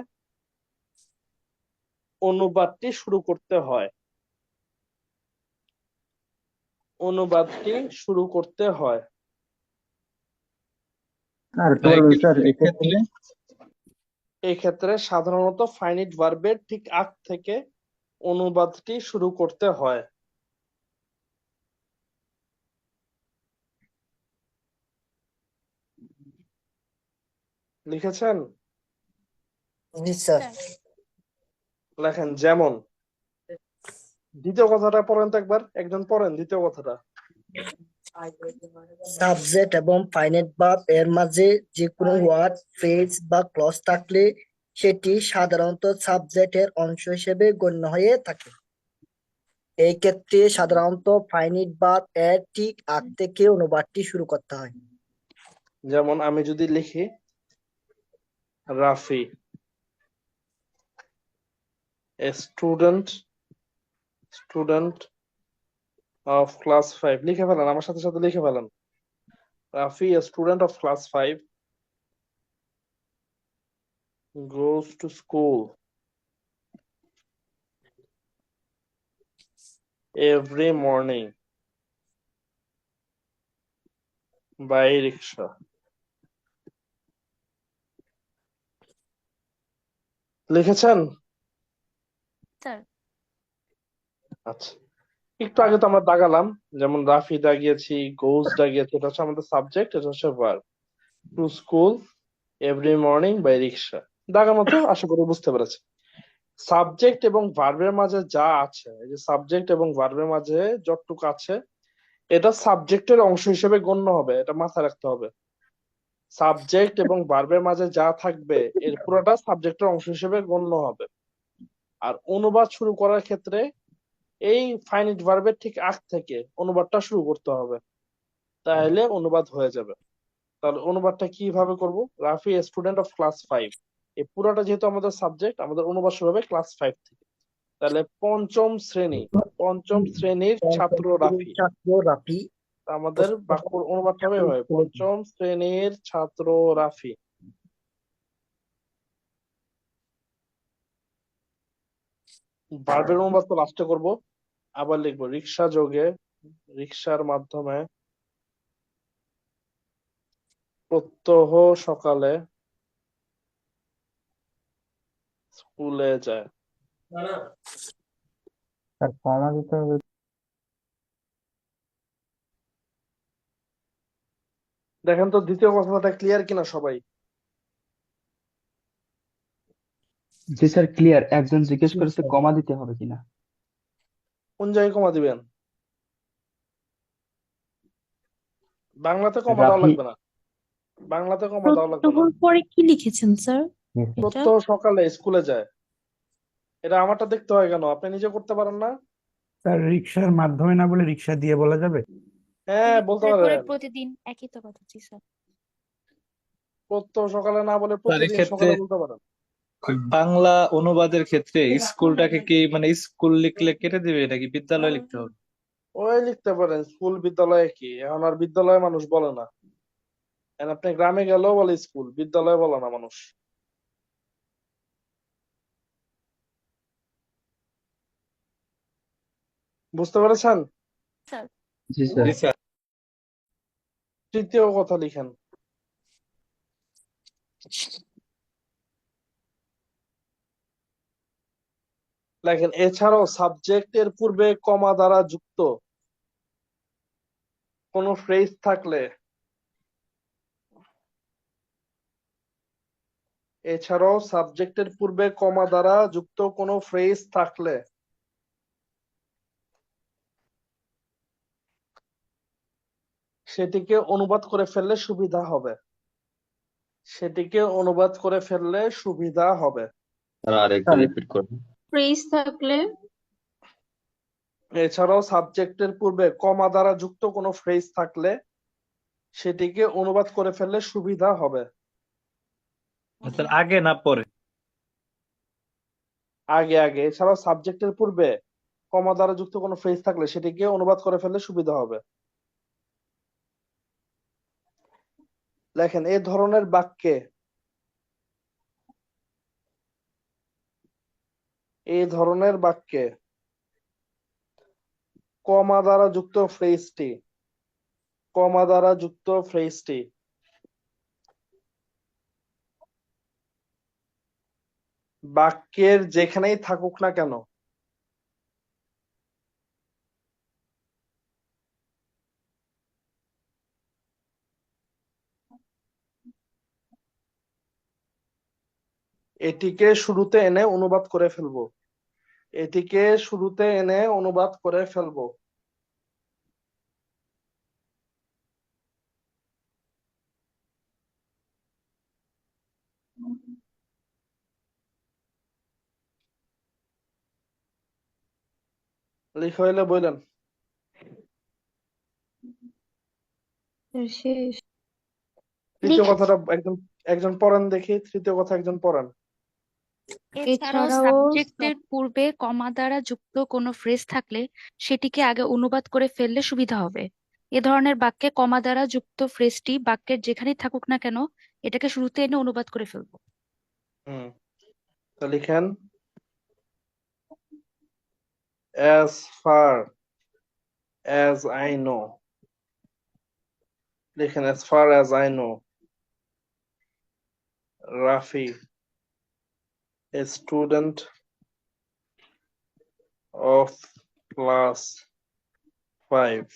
অনুবাদটি শুরু করতে হয়। এই ক্ষেত্রে সাধারণত ফাইনিট ভার্বের ঠিক আগ থেকে অনুবাদটি শুরু করতে হয়। লিখেছেন? জি স্যার লেখেন যেমন, দ্বিতীয় কথাটা পড়েন তো একবার, একজন পড়েন দ্বিতীয় কথাটা। সাবজেক্ট এবং ফাইনাইট ভার্ব এর মাঝে যে কোনো ওয়ার্ড ফ্রেজ বা ক্লজ থাকলে সেটি সাধারণত সাবজেক্টের অংশ হিসেবে গণ্য হয়ে থাকে। এই ক্ষেত্রে সাধারণত ফাইনাইট ভার্ব এর ঠিক আগ থেকে অনুবাদটি শুরু করতে হয়। যেমন আমি যদি লিখি Rafi a student of class 5, লিখে ফেলেন, আমার সাথে সাথে লিখে ফেলেন। Rafi a student of class 5 goes to school every morning by rickshaw. লিখেছেন? স্যার আচ্ছা, একটু আগে তো আমরা দাগালাম, যেমন রাফি দাগিয়েছি, গোজ দাগিয়েছি, এটা হচ্ছে আমাদের সাবজেক্ট, এটা হচ্ছে verb. To school every morning by rickshaw, দাগানো তো আশা করি বুঝতে পেরেছি। সাবজেক্ট এবং ভার্বের মাঝে যা আছে, এই যে সাবজেক্ট এবং ভার্বের মাঝে যতটুকু আছে, এটা সাবজেক্টের অংশ হিসেবে গণ্য হবে, এটা মাথায় রাখতে হবে। সাবজেক্ট এবং ভার্বের মাঝে যা থাকবে এর পুরোটা সাবজেক্টের অংশ হিসেবে গণ্য হবে। আর অনুবাদ শুরু করার ক্ষেত্রে এই ফাইনিট ভার্বের ঠিক আগ থেকে অনুবাদটা শুরু করতে হবে, তাহলে অনুবাদ হয়ে যাবে। তাহলে অনুবাদটা কিভাবে করব? রাফি স্টুডেন্ট অফ ক্লাস 5, এই পুরাটা যেহেতু আমাদের সাবজেক্ট, আমাদের অনুবাদ শুরু হবে ক্লাস 5 থেকে। তাহলে পঞ্চম শ্রেণীর ছাত্র রাফি, ছাত্র রাফি আমাদের বাক্য অনুবাদটা হবে এভাবে, পঞ্চম শ্রেণীর ছাত্র রাফি। ভার্বের অনুবাদ তো লাস্টে করব। আবার লিখবো রিক্সা যোগে, রিক্সার মাধ্যমে প্রত্যহ সকালে স্কুলে যায়। স্যার কমা দিতে হবে। দেখেন তো দ্বিতীয় কথাটা ক্লিয়ার কিনা সবাই? জি স্যার, ক্লিয়ার। একজন জিজ্ঞেস জি করেছে স্যার। কমা দিতে হবে কিনা। কোন জায়গায় কমা দিবেন? বাংলাতে কমা দেওয়া রাফি লাগবে না, বাংলাতে কমা দেওয়া লাগবে না। প্রত্যহর পরে কি লিখেছেন স্যার জি স্যার। এটা? প্রত্যহ সকালে স্কুলে যায়, এটা আমারটা দেখতে হয় কেন? আপনি নিজে করতে পারেন না? স্যার রিক্সার মাধ্যমে না বলে রিক্সা দিয়ে বলা যাবে? হ্যাঁ বলতে তারপরে পারেন। প্রতিদিন একই তো কথা। জি স্যার। প্রত্যহ সকালে না বলে স্যার প্রতিদিন এক্ষেত্রে সকালে বলতে পারেন। ওই বাংলা অনুবাদের ক্ষেত্রে স্কুলটাকে কি মানে স্কুল লিখলে কেটে দিবে নাকি বিদ্যালয় লিখতে হবে? ওই লিখতে পারেন, স্কুল বিদ্যালয়ে কি এখন আর বিদ্যালয়ে মানুষ বলে না। এখন আপনি গ্রামে গেলেও বলে স্কুল, বিদ্যালয়ে বলে না মানুষ। বুঝতে পেরেছেন? স্যার জি স্যার। জি স্যার। তৃতীয় কথা লিখেন, লেখেন এছাড়াও সাবজেক্টের পূর্বে কমা দ্বারা যুক্ত কোনো ফ্রেজ থাকলে, এছাড়াও সাবজেক্টের পূর্বে কমা দ্বারা যুক্ত কোনো ফ্রেজ থাকলে সেটিকে অনুবাদ করে ফেললে সুবিধা হবে, সেটিকে অনুবাদ করে ফেললে সুবিধা হবে। স্যার আরেকবার রিপিট করুন। ফ্রেজ থাকলে এছাড়াও সাবজেক্টের পূর্বে কমা দ্বারা যুক্ত কোনো ফ্রেজ থাকলে সেটিকে অনুবাদ করে ফেললে সুবিধা হবে। স্যার আগে না পরে? আগে আগে। এছাড়াও সাবজেক্টের পূর্বে কমা দ্বারা যুক্ত কোনো ফ্রেজ থাকলে সেটিকে অনুবাদ করে ফেললে সুবিধা হবে। লেখেন এই ধরনের বাক্যে, এই ধরনের বাক্যে কমা দ্বারা যুক্ত ফ্রেজটি, কমা দ্বারা যুক্ত ফ্রেজটি বাক্যের যেখানেই থাকুক না কেন এটিকে শুরুতে এনে অনুবাদ করে ফেলবো, এটিকে শুরুতে এনে অনুবাদ করে ফেলবো। লিখা হইলে বললেন। শেষ। তৃতীয় কথাটা একজন একজন পড়েন দেখি, তৃতীয় কথা একজন পড়েন। এছাড়াও এছাড়াও সাবজেক্টের পূর্বে কমা দ্বারা যুক্ত কোনো ফ্রেজ থাকলে সেটিকে আগে অনুবাদ করে ফেললে সুবিধা হবে। এ ধরনের বাক্যে কমা দ্বারা যুক্ত ফ্রেজটি বাক্যের যেখানেই থাকুক না কেন এটাকে শুরুতে এনে অনুবাদ করে ফেলবো। তো লিখেন as far as I know, লিখেন as far as I know Rafi, a student of class 5,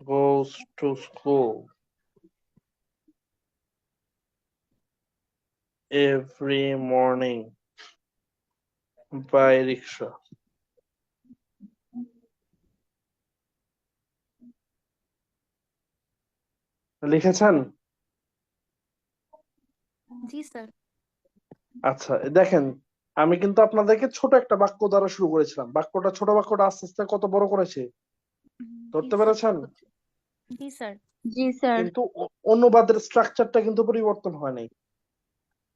goes to school every morning by rickshaw. লিখেছেন? জি স্যার। আচ্ছা দেখেন, আমি কিন্তু আপনাদেরকে ছোট একটা বাক্য দ্বারা শুরু করেছিলাম, বাক্যটা ছোট বাক্যটা আস্তে আস্তে কত বড় করেছে ধরতে পেরেছেন? জি স্যার। জি স্যার। কিন্তু অনুবাদের স্ট্রাকচারটা কিন্তু পরিবর্তন হয় নাই।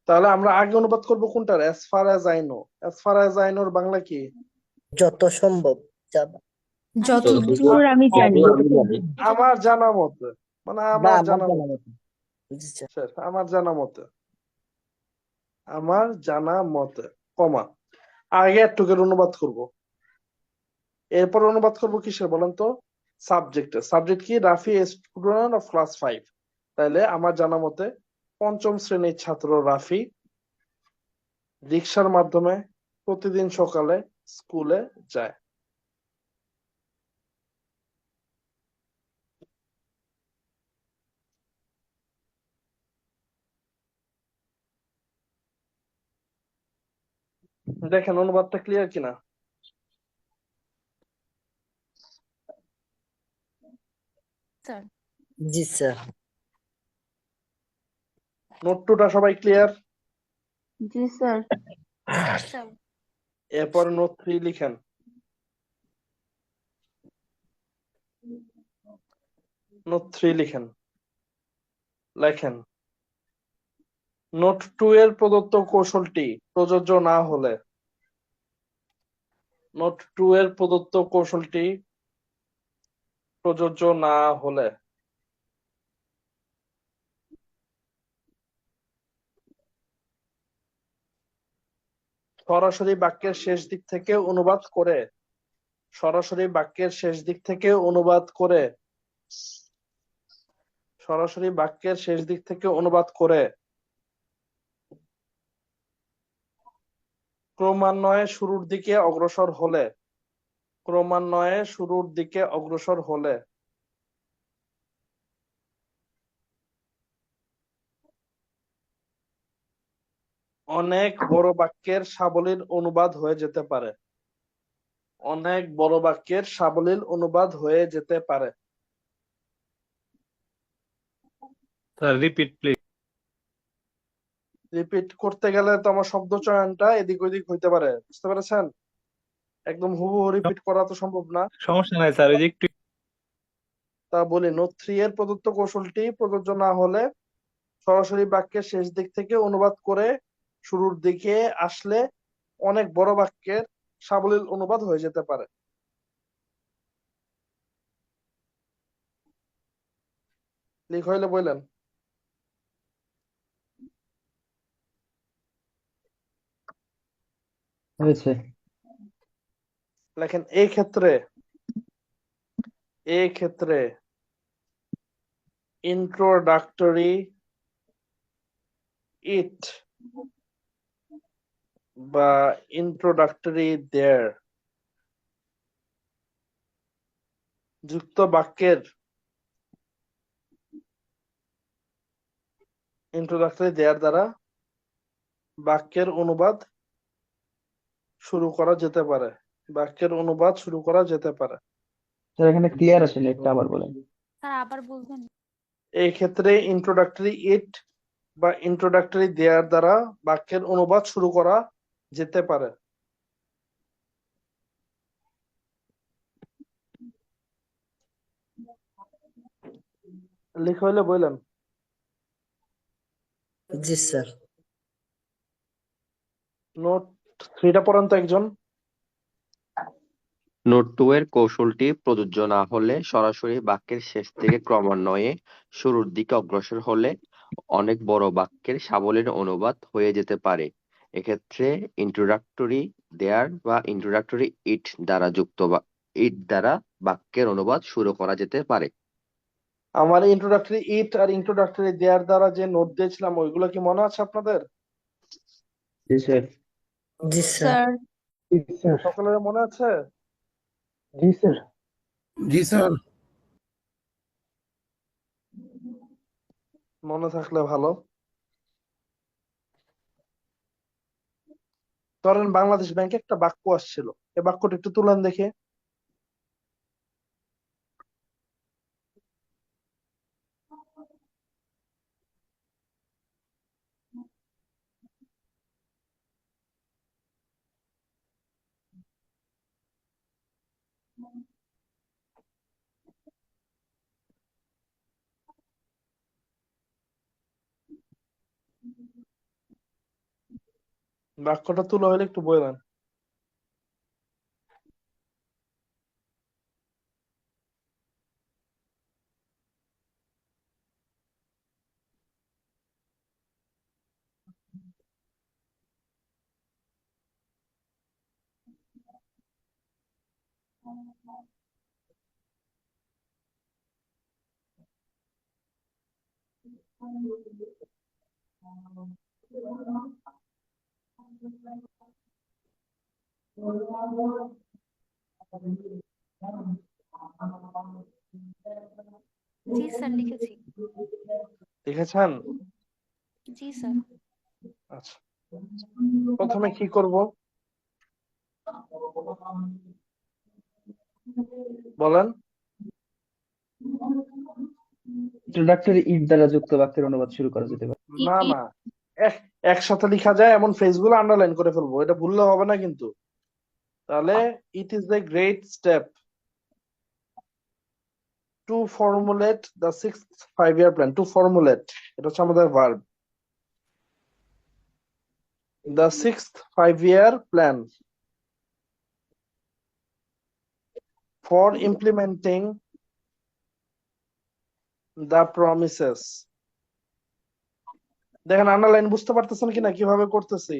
তাহলে আমরা আগে অনুবাদ করব কোনটার? As far as I know. As far as I নোর বাংলা কি? যত সম্ভব যাবে। যতদূর আমি জানি। আমার জানা মতে, মানে বা আমার আমার জানা জানা মতে, মতো। জি স্যার। স্যার, আমার জানা মতে, আমার জানা মতে, কমা, আগে একটুকের অনুবাদ করব, এরপর অনুবাদ করব কিসের বলেন তো? সাবজেক্টের। সাবজেক্ট কি? Rafi student of class 5। তাইলে আমার জানা মতে পঞ্চম শ্রেণীর ছাত্র রাফি রিক্সার মাধ্যমে প্রতিদিন সকালে স্কুলে যায়। দেখেন অনুবাদটা ক্লিয়ার কিনা। স্যার জি স্যার। নোট টুটা সবাই ক্লিয়ার? জি স্যার। স্যার এরপর নোট 3 লিখেন। নোট 3 লিখেন। লেখেন, নোট 2 এর প্রদত্ত কৌশলটি প্রযোজ্য না হলে, নোট 2 এর প্রদত্ত কৌশলটি প্রযোজ্য না হলে সরাসরি বাক্যের শেষ দিক থেকে অনুবাদ করে, সরাসরি বাক্যের শেষ দিক থেকে অনুবাদ করে, সরাসরি বাক্যের শেষ দিক থেকে অনুবাদ করে ক্রমান্বয়ে শুরুর দিকে অগ্রসর হলে, ক্রমান্বয়ে শুরুর দিকে অগ্রসর হলে অনেক বড় বাক্যের সাবলীল অনুবাদ হয়ে যেতে পারে, অনেক বড় বাক্যের সাবলীল অনুবাদ হয়ে যেতে পারে। Sir repeat please. রিপিট করতে গেলে তো আমার শব্দ চয়নটা এদিক ওদিক হইতে পারে, বুঝতে পেরেছেন? একদম হুবহু রিপিট করা তো সম্ভব না। সমস্যা নাই স্যার, ওই যে একটু তা বলি, নোট 3 এর প্রদত্ত কৌশলটি প্রযোজ্য না হলে সরাসরি বাক্যের শেষ দিক থেকে অনুবাদ করে শুরুর দিকে আসলে অনেক বড় বাক্যের সাবলীল অনুবাদ হয়ে যেতে পারে। লিখ হইলে বললেন। হয়েছে। লেখেন, এই ক্ষেত্রে, এই ক্ষেত্রে ইন্ট্রোডাক্টরি ইট বা ইন্ট্রোডাক্টরি দেয়ার যুক্ত বাক্যের, ইন্ট্রোডাক্টরি দেয়ার দ্বারা বাক্যের অনুবাদ শুরু করা যেতে পারে, বাক্যের অনুবাদ শুরু করা যেতে পারে। স্যার এখানে ক্লিয়ার আসেনি, একটা আবার বলেন। স্যার আবার বলবেন? এই ক্ষেত্রে ইন্ট্রোডাক্টরি ইট বা ইন্ট্রোডাক্টরি দেয়ার দ্বারা বাক্যের অনুবাদ শুরু করা যেতে পারে। লিখ হইলে বললেন। জি স্যার। নোট 3টা পড়েন তো একজন। নোট 2 এর কৌশলটি প্রযোজ্য না হলে সরাসরি বাক্যের শেষ থেকে ক্রমান্বয়ে শুরুর দিকে অগ্রসর হলে অনেক বড় বাক্যের সাবলীল অনুবাদ হয়ে যেতে পারে। এক্ষেত্রে ইন্ট্রোডাক্টরি দেয়ার বা ইন্ট্রোডাক্টরি ইট দ্বারা ইট দ্বারা বাক্যের অনুবাদ শুরু করা যেতে পারে। আমার ইন্ট্রোডাক্টরি ইট আর ইন্ট্রোডাক্টরি দেয়ার দ্বারা যে নোট দিয়েছিলাম ওইগুলো কি মনে আছে আপনাদের? জি স্যার। জি স্যার। স্যার জি স্যার। সকলের মনে আছে? জি স্যার। জি স্যার। মনে থাকলে ভালো। ধরেন বাংলাদেশ ব্যাংকে একটা বাক্য আসছিল, এই বাক্যটা একটু তুলেন দেখে। বাক্যটা তুলা হলে একটু বলেন। জি স্যার, লিখেছি। লিখেছেন? জি স্যার। আচ্ছা, প্রথমে কি করব বলেন? ইন্ট্রোডাক্টরি ইট দ্বারা যুক্ত বাক্যের অনুবাদ শুরু করা যেতে পারে। না না, একসাথে লেখা যায় এমন ফ্রেজগুলো আন্ডারলাইন করে ফেলবো, এটা ভুললে হবে না কিন্তু। তাহলে it is a great step to formulate the 6th 5-year plan. To formulate এটা হচ্ছে আমাদের verb. The 6th 5-year plan for implementing the promises. দেখেন আন্ডারলাইন বুঝতে পারতেছেন কিনা কিভাবে করতেছি?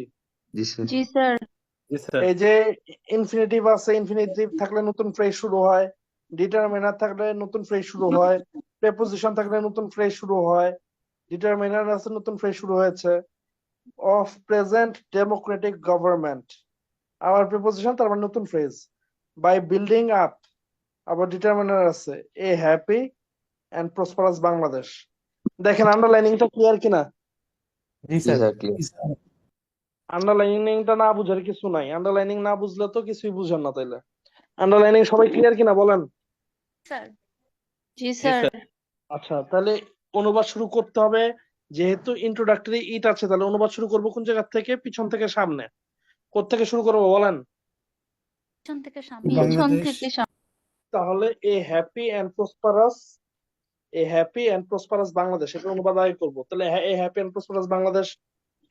জি স্যার। জি স্যার। জি স্যার। এই যে ইনফিনিটিভ আছে, ইনফিনিটিভ থাকলে নতুন ফ্রেজ শুরু হয়, ডিটারমিনার থাকলে নতুন ফ্রেজ শুরু হয়, প্রেপোজিশন থাকলে নতুন ফ্রেজ শুরু হয়, ডিটারমিনার আছে নতুন ফ্রেজ শুরু হয়েছে। অফ প্রেজেন্ট ডেমোক্রেটিক গভর্নমেন্ট আবার প্রিপোজিশন, তারপর নতুন ফ্রেজ। বাই বিল্ডিং আপ আবার ডিটারমিনার আছে, a happy and prosperous Bangladesh. দেখেন আন্ডারলাইনিংটা ক্লিয়ার কিনা? জি জি স্যার। Sir, clear. আন্ডারলাইনিংটা না বুঝার কিছু নাই, আন্ডারলাইনিং না বুঝলে তো কিছুই বুঝেন না। তাইলে আন্ডারলাইনিং সবাই ক্লিয়ার কিনা বলেন? স্যার। জি জি স্যার। স্যার। আচ্ছা, তাহলে অনুবাদ শুরু করতে হবে। যেহেতু ইন্ট্রোডাক্টরি ইট আছে, তাহলে অনুবাদ শুরু করবো কোন জায়গা থেকে? পিছন থেকে সামনে। কোত্থেকে শুরু করবো বলেন? পিছন থেকে সামনে। পিছন থেকে সামনে। তাহলে a happy and prosperous, a happy and prosperous Bangladesh, এটার অনুবাদ আগে করবো। তাহলে a happy and prosperous Bangladesh,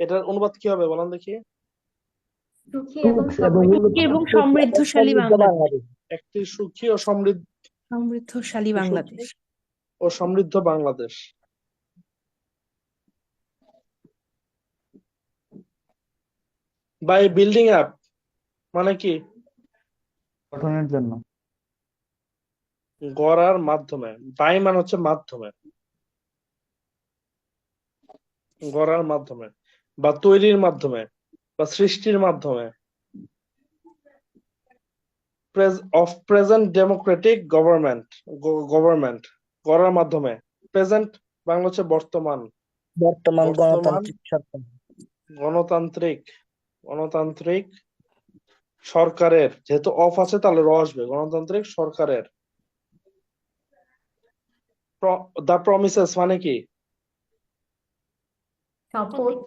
এটার অনুবাদ কি হবে বলেন দেখি? সুখী এবং সুখ এবং সুখী এবং সমৃদ্ধশালী সমৃদ্ধ বাংলাদেশ। বাংলাদেশ। একটি সুখী ও সমৃদ্ধ সমৃদ্ধশালী বাংলাদেশ। ও সমৃদ্ধ বাংলাদেশ। বাই বিল্ডিং আপ মানে কি? গঠনের জন্য। গড়ার মাধ্যমে। বাই মানে হচ্ছে মাধ্যমে, গড়ার মাধ্যমে বা তৈরির মাধ্যমে বা সৃষ্টির মাধ্যমে। অফ প্রেজেন্ট ডেমোক্রেটিক গভর্নমেন্ট গড়ার মাধ্যমে। প্রেজেন্ট বাংলা হচ্ছে বর্তমান, বর্তমান বর্তমান গণতান্ত্রিক সরকার। গণতান্ত্রিক গণতান্ত্রিক সরকারের, যেহেতু অফ আছে তাহলে র আসবে, গণতান্ত্রিক সরকারের। দা প্রমিসেস মানে কি? শপথ।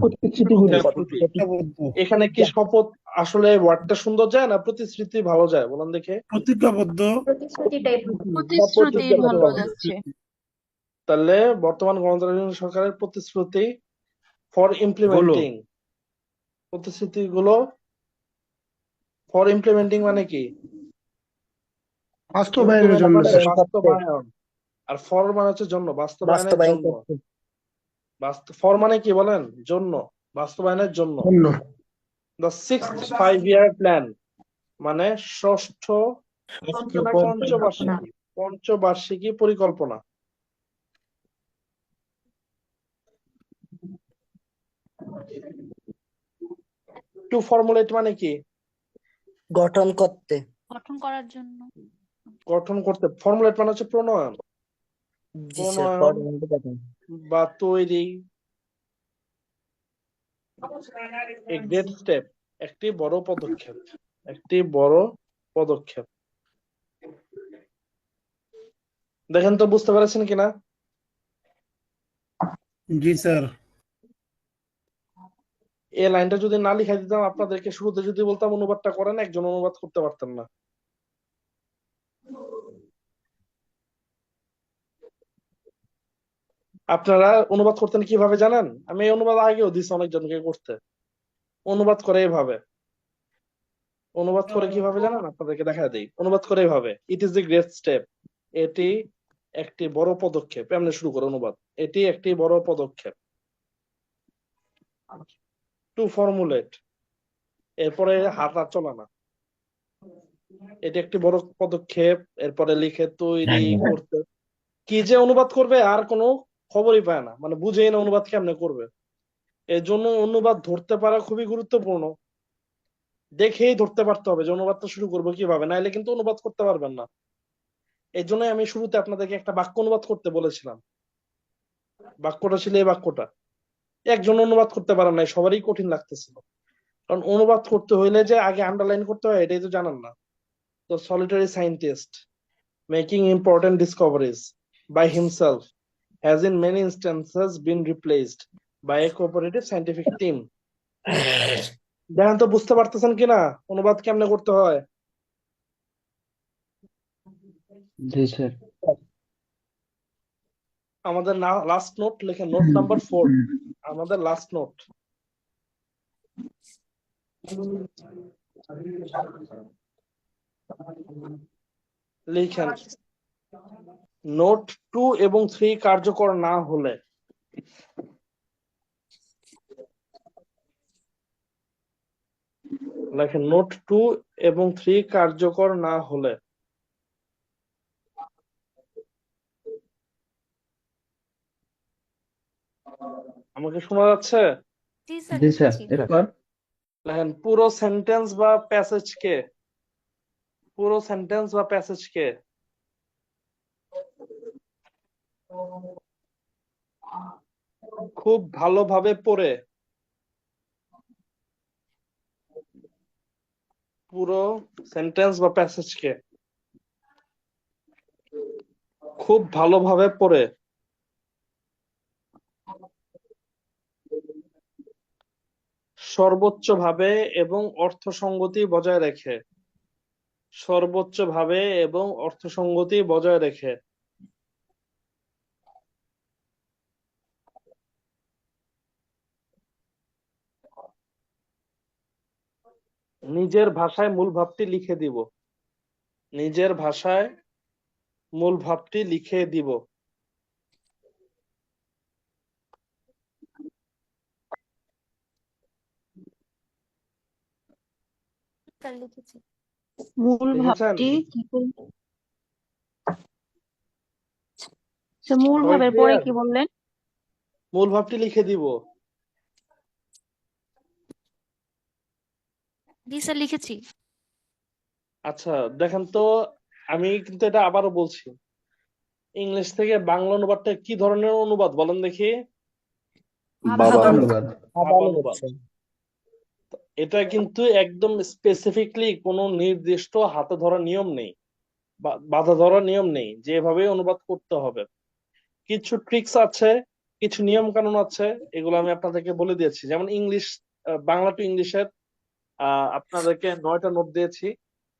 প্রতিশ্রুতিগুলি। প্রতিশ্রুতি। এখানে কি শপথ আসলে ওয়ার্ডটা সুন্দর যায় না প্রতিশ্রুতি ভালো যায় বলেন দেখে? প্রতিজ্ঞাবদ্ধ। প্রতিশ্রুতিটাই প্রতিশ্রুতি ভালো যাচ্ছে। তাহলে বর্তমান গণতান্ত্রিক সরকারের প্রতিশ্রুতি ফর ইমপ্লিমেন্টিং, প্রতিশ্রুতি গুলো ফর ইমপ্লিমেন্টিং মানে কি? বাস্তবায়নের জন্য স্যার। বাস্তবায়ন। আর ফর মানে হচ্ছে জন্য, বাস্তবায়নের বাস্তবায়ন জন্য। করতে। ফর মানে কি বলেন? জন্য, বাস্তবায়নের জন্য। জন্য। দ্য 6th 5-year প্ল্যান মানে ষষ্ঠ পঞ্চবার্ষিকী পরিকল্পনা। টু ফর্মুলেট মানে কি? গঠন করতে। গঠন করার জন্য। গঠন করতে। ফর্মুলেট মানে হচ্ছে প্রণয়ন, জি স্যার, প্রণয়ন বা তৈরি। এ গ্রেট স্টেপ একটি বড় পদক্ষেপ, একটি বড় পদক্ষেপ। দেখেন তো বুঝতে পেরেছেন কিনা? জি স্যার। এই লাইনটা যদি না লিখাই দিতাম আপনাদেরকে, শুরুতে যদি বলতাম অনুবাদটা করেন, একজন অনুবাদ করতে পারতেন না। আপনারা অনুবাদ করতেন কিভাবে জানেন? আমি এই অনুবাদ আগেও দিছি অনেকজনকে করতে। অনুবাদ করে এভাবে। অনুবাদ করে কিভাবে জানেন? আপনাদেরকে দেখা দেই। অনুবাদ করে এভাবে, ইট ইজ এ গ্রেট স্টেপ। এটি একটি বড় পদক্ষেপ। এমনি শুরু করে অনুবাদ। এটি একটি বড় পদক্ষেপ। টু ফর্মুলেট, এরপরে হাত আর চলে না। এটি একটি বড় পদক্ষেপ, এরপরে লিখে তৈরি করতে। কি যে অনুবাদ করবে আর কোনো খবরই পায় না, মানে বুঝেই না অনুবাদ কেমনে করবে। এর জন্য অনুবাদ ধরতে পারা খুবই গুরুত্বপূর্ণ। দেখেই ধরতে পারতে হবে যে অনুবাদটা শুরু করবো কিভাবে, নাইলে কিন্তু অনুবাদ করতে পারবেন না। এই জন্য আমি শুরুতে আপনাদেরকে একটা বাক্য অনুবাদ করতে বলেছিলাম। বাক্যটা ছিল এই বাক্যটা। একজন অনুবাদ করতে পারেন নাই, সবারই কঠিন লাগতেছিল। কারণ অনুবাদ করতে হইলে যে আগে আন্ডারলাইন করতে হয় এটাই তো জানেন না। তো solitary scientist making important discoveries by himself has in many instances been replaced by a cooperative scientific team. দেখেন তো বুঝতে পারতেছেন কিনা অনুবাদ কেমনে করতে হয়? জি স্যার। আমাদের লাস্ট নোট লিখে, নোট নাম্বার 4, আমাদের লাস্ট নোট। লিখেন, নোট 2 এবং 3 কার্যকর না হলে লেখেন, নোট 2 এবং 3 কার্যকর না হলে। আমাকে শোনা যাচ্ছে? জি স্যার, জি স্যার, লিখেছি। এরপর লেখেন, পুরো সেন্টেন্স বা প্যাসেজকে, পুরো সেন্টেন্স বা প্যাসেজকে খুব ভালোভাবে পড়ে, পুরো সেন্টেন্স বা প্যাসেজকে খুব ভালোভাবে পড়ে সর্বোচ্চভাবে এবং অর্থসঙ্গতি বজায় রেখে, সর্বোচ্চভাবে এবং অর্থসঙ্গতি বজায় রেখে নিজের ভাষায় মূল ভাবটি লিখে দিব, নিজের ভাষায় মূল ভাবটি লিখে দিব। স্যার, লিখেছি। মূল লিখেছেন? ভাবটি কি বলবো? স্যার, মূল সবাই ভাবের পরে ক্লিয়ার? কি বললেন? মূল ভাবটি লিখে দিব। জি স্যার, লিখেছি। আচ্ছা দেখেন তো, আমি কিন্তু এটা আবারও বলছি, ইংলিশ থেকে বাংলা অনুবাদটা কি ধরনের অনুবাদ বলেন দেখি? ভাবানুবাদ। ভাবানুবাদ। এটা কিন্তু একদম স্পেসিফিকলি কোনো নির্দিষ্ট হাতে ধরা নিয়ম নেই, বাঁধা ধরা নিয়ম নেই যে এভাবে অনুবাদ করতে হবে। কিছু ট্রিক্স আছে, কিছু নিয়ম কানুন আছে, এগুলো আমি আপনাদেরকে বলে দিয়েছি। যেমন ইংলিশ, বাংলা টু ইংলিশের আপনাদেরকে 9টা নোট দিয়েছি।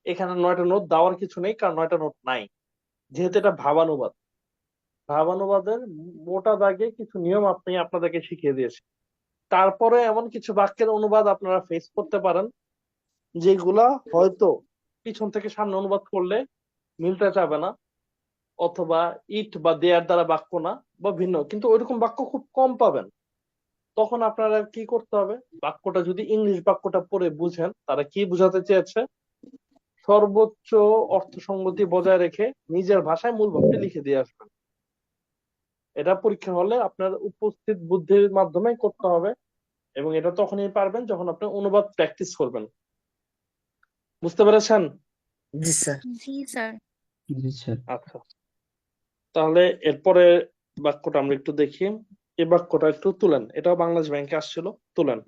এখানে 9টা নোট দেওয়ার কিছু নেই, কারণ 9টা নোট নাই, যেহেতু এটা ভাবানুবাদ। ভাবানুবাদের মোটা দাগে কিছু নিয়ম আপনি আপনাদেরকে শিখিয়ে দিয়েছি। তারপরে এমন কিছু বাক্যের অনুবাদ আপনারা ফেস করতে পারেন যেগুলা হয়তো পিছন থেকে সামনে অনুবাদ করলে মিলতে চাবে না, অথবা ইট বা দেয়ার দ্বারা বাক্য না, বা ভিন্ন, কিন্তু ওইরকম বাক্য খুব কম পাবেন। তখন আপনারা কি করতে হবে, বাক্যটা যদি ইংলিশ বাক্যটা পড়ে বুঝেন তারা কি বোঝাতে চেয়েছে, সর্বোচ্চ অর্থসঙ্গতি বজায় রেখে নিজের ভাষায় মূল ভাবটি লিখে দিয়ে আসবেন। এটা পরীক্ষা হলে আপনার উপস্থিত বুদ্ধির মাধ্যমে করতে হবে, এবং এটা তখনই পারবেন যখন আপনি অনুবাদ প্র্যাকটিস করবেন। বুঝতে পেরেছেন? জি স্যার। জি স্যার। জি স্যার। আচ্ছা, তাহলে এরপরে বাক্যটা আমরা একটু দেখি। এই বাক্যটা একটু তুলেন, এটাও বাংলাদেশ ব্যাংকে আসছিল, তুলেন।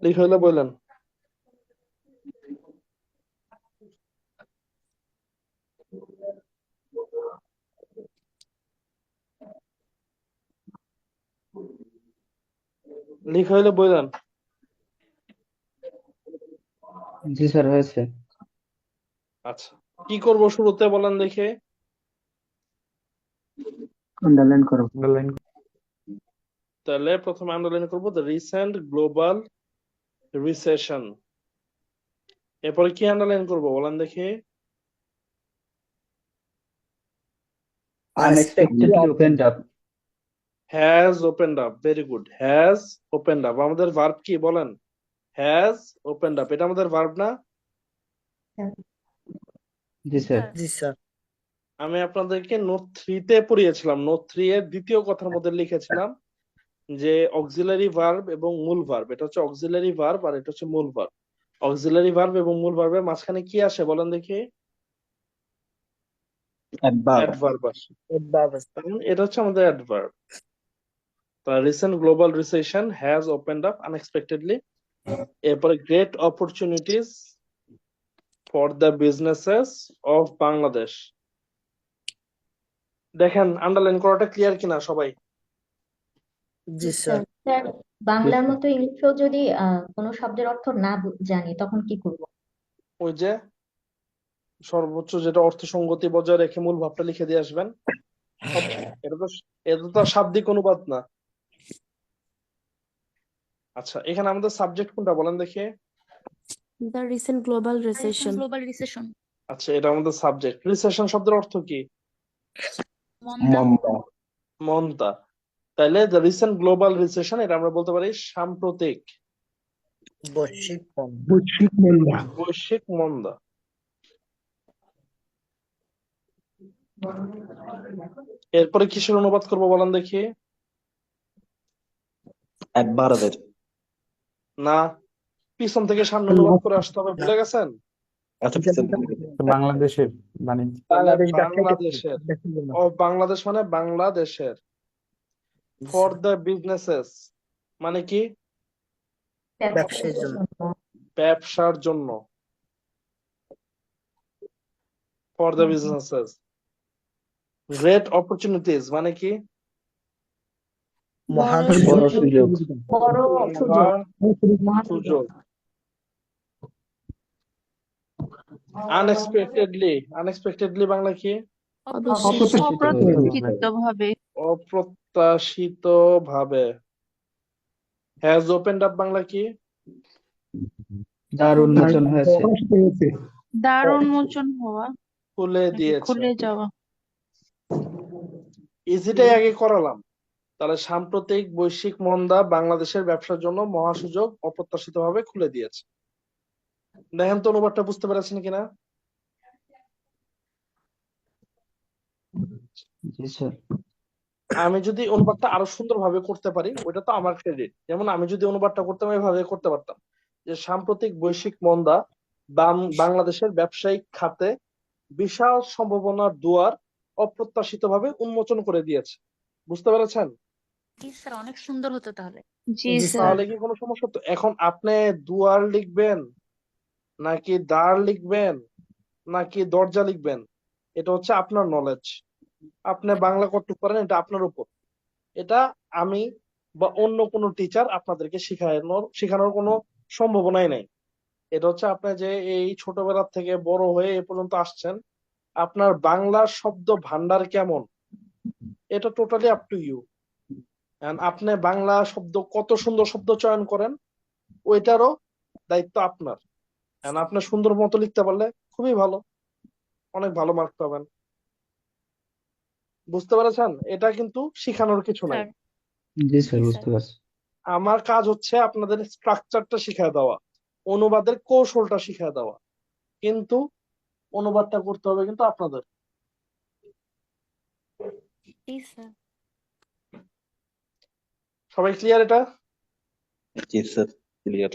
লিখে হলে বললেন। লিখা হইলে বললেন। জি স্যার হয়েছে। আচ্ছা, কি করব শুরুতে বলেন দেখে? আন্ডারলাইন করো। তাহলে প্রথমে আন্ডারলাইন করবো দ্য রিসেন্ট গ্লোবাল রিসেশন। এরপরে কি আন্ডারলাইন করবো বলেন দেখি? Unexpectedly opened up. Has opened up, very good, has opened up. আমাদের ভার্ব কি বলেন? হ্যাজ ওপেন্ড আপ, এটা আমাদের ভার্ব না? জি স্যার। জি স্যার। আমি আপনাদেরকে নোট 3 তে পড়িয়েছিলাম। নোট 3 এর দ্বিতীয় কথার মধ্যে লিখেছিলাম যে অক্সিলারি ভার্ব এবং মূল ভার্ব, এটা হচ্ছে অক্সিলারি ভার্ব আর এটা হচ্ছে মূল ভার্ব। অক্সিলারি ভার্ব এবং মূল ভার্বের মাঝখানে কি আসে বলেন দেখি? অ্যাডভার্ব আসে। তখন এটা হচ্ছে আমাদের adverb. Recent global recession has opened up unexpectedly. এরপরে great opportunities for the businesses of Bangladesh. দেখেন আন্ডারলাইন করাটা ক্লিয়ার কিনা সবাই? জি স্যার। স্যার বাংলার মতো ইংলিশেও যদি কোনো শব্দের অর্থ না জানি তখন কি করব? ওই যে সর্বোচ্চ যেটা অর্থসঙ্গতি বজায় রেখে মূল ভাবটা লিখে দিয়ে আসবেন। এটা তো শাব্দিক অনুবাদ না। আচ্ছা, এখানে আমাদের সাবজেক্ট কোনটা বলেন দেখি? The recent global recession. Global recession. আচ্ছা, এটা আমাদের সাবজেক্ট। রিসেশন শব্দের অর্থ কি? মন্দা। মন্দা। তাইলে দ্য রিসেন্ট গ্লোবাল রিসেশন, এটা আমরা বলতে পারি সাম্প্রতিক বৈশ্বিক মন্দা। বৈশ্বিক মন্দা। বৈশ্বিক মন্দা। এরপরে কিসের অনুবাদ করবো বলেন দেখি? অ্যাডভার্বের। না, পিছন থেকে সামনে অনুবাদ করে আসতে হবে, ভুলে গেছেন? আচ্ছা বাংলাদেশের বাণিজ্য। বাংলাদেশের। বাংলাদেশ মানে বাংলাদেশের। ফর দ্য বিজনেসেস মানে কি? ব্যবসায়ের জন্য। ব্যবসার জন্য। For the businesses. Great opportunities মানে কি? মহান বড় সুযোগ। বড় সুযোগ। সুযোগ। আনএক্সপেক্টেডলি, আনএক্সপেক্টেডলি বাংলা কি? অপ্রত্যাশিত ভাবে। অপ্রত্যাশিত ভাবে। হ্যাজ ওপেন্ড আপ বাংলা কি? দ্বার উন্মোচন হয়েছে। দ্বার উন্মোচন হওয়া, খুলে দিয়েছে। খুলে যাওয়া। ইজিটাই আগে করালাম। তাহলে সাম্প্রতিক বৈশ্বিক মন্দা বাংলাদেশের ব্যবসার জন্য মহা সুযোগ অপ্রত্যাশিতভাবে খুলে দিয়েছে। দেখেন তো অনুবাদটা বুঝতে পেরেছেন কিনা? জি স্যার। আমি যদি অনুবাদটা আরো সুন্দরভাবে করতে পারি ওইটা তো আমার ক্রেডিট। যেমন আমি যদি অনুবাদটা করতাম এভাবে করতে পারতাম যে সাম্প্রতিক বৈশ্বিক মন্দা বাংলাদেশের ব্যবসায়িক খাতে বিশাল সম্ভাবনার দুয়ার অপ্রত্যাশিতভাবে উন্মোচন করে দিয়েছে। বুঝতে পেরেছেন? জি স্যার, অনেক সুন্দর হতো তাহলে। জি স্যার। তাহলে কি কোনো সমস্যা? তো এখন আপনি দুয়ার লিখবেন নাকি দ্বার লিখবেন নাকি দরজা লিখবেন, এটা হচ্ছে আপনার নলেজ। আপনি বাংলা কতটুকু পারেন এটা আপনার উপর। এটা আমি বা অন্য কোনো টিচার আপনাদেরকে শেখানোর কোনো সম্ভাবনাই নাই। এটা হচ্ছে আপনি যে এই ছোটবেলা থেকে বড় হয়ে এ পর্যন্ত আসছেন, আপনার বাংলার শব্দ ভান্ডার কেমন এটা টোটালি আপ টু ইউ। আপনি বাংলা শব্দ কত সুন্দর শব্দ চয়ন করেন ওইটারও দায়িত্ব আপনার। আপনি সুন্দর মতো লিখতে পারলে খুবই ভালো, অনেক ভালো মার্ক পাবেন। বুঝতে পেরেছেন? এটা কিন্তু শিখানোর কিছু নাই। জি স্যার বুঝতে পারছি। আমার কাজ হচ্ছে আপনাদের স্ট্রাকচারটা শিখিয়ে দেওয়া, অনুবাদের কৌশলটা শিখিয়ে দেওয়া, কিন্তু অনুবাদটা করতে হবে কিন্তু আপনাদের। সবাই ক্লিয়ার এটা? জি স্যার ক্লিয়ার।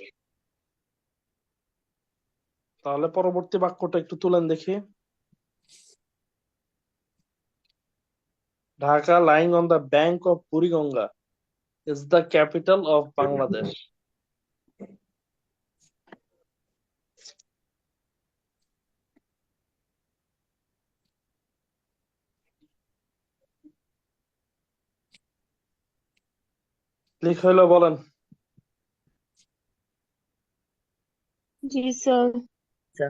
তাহলে পরবর্তী বাক্যটা একটু তুলেন দেখি। Dhaka lying on the bank of Buriganga is the capital of Bangladesh. লিখ হইলো বলেন। জি স্যার। আচ্ছা,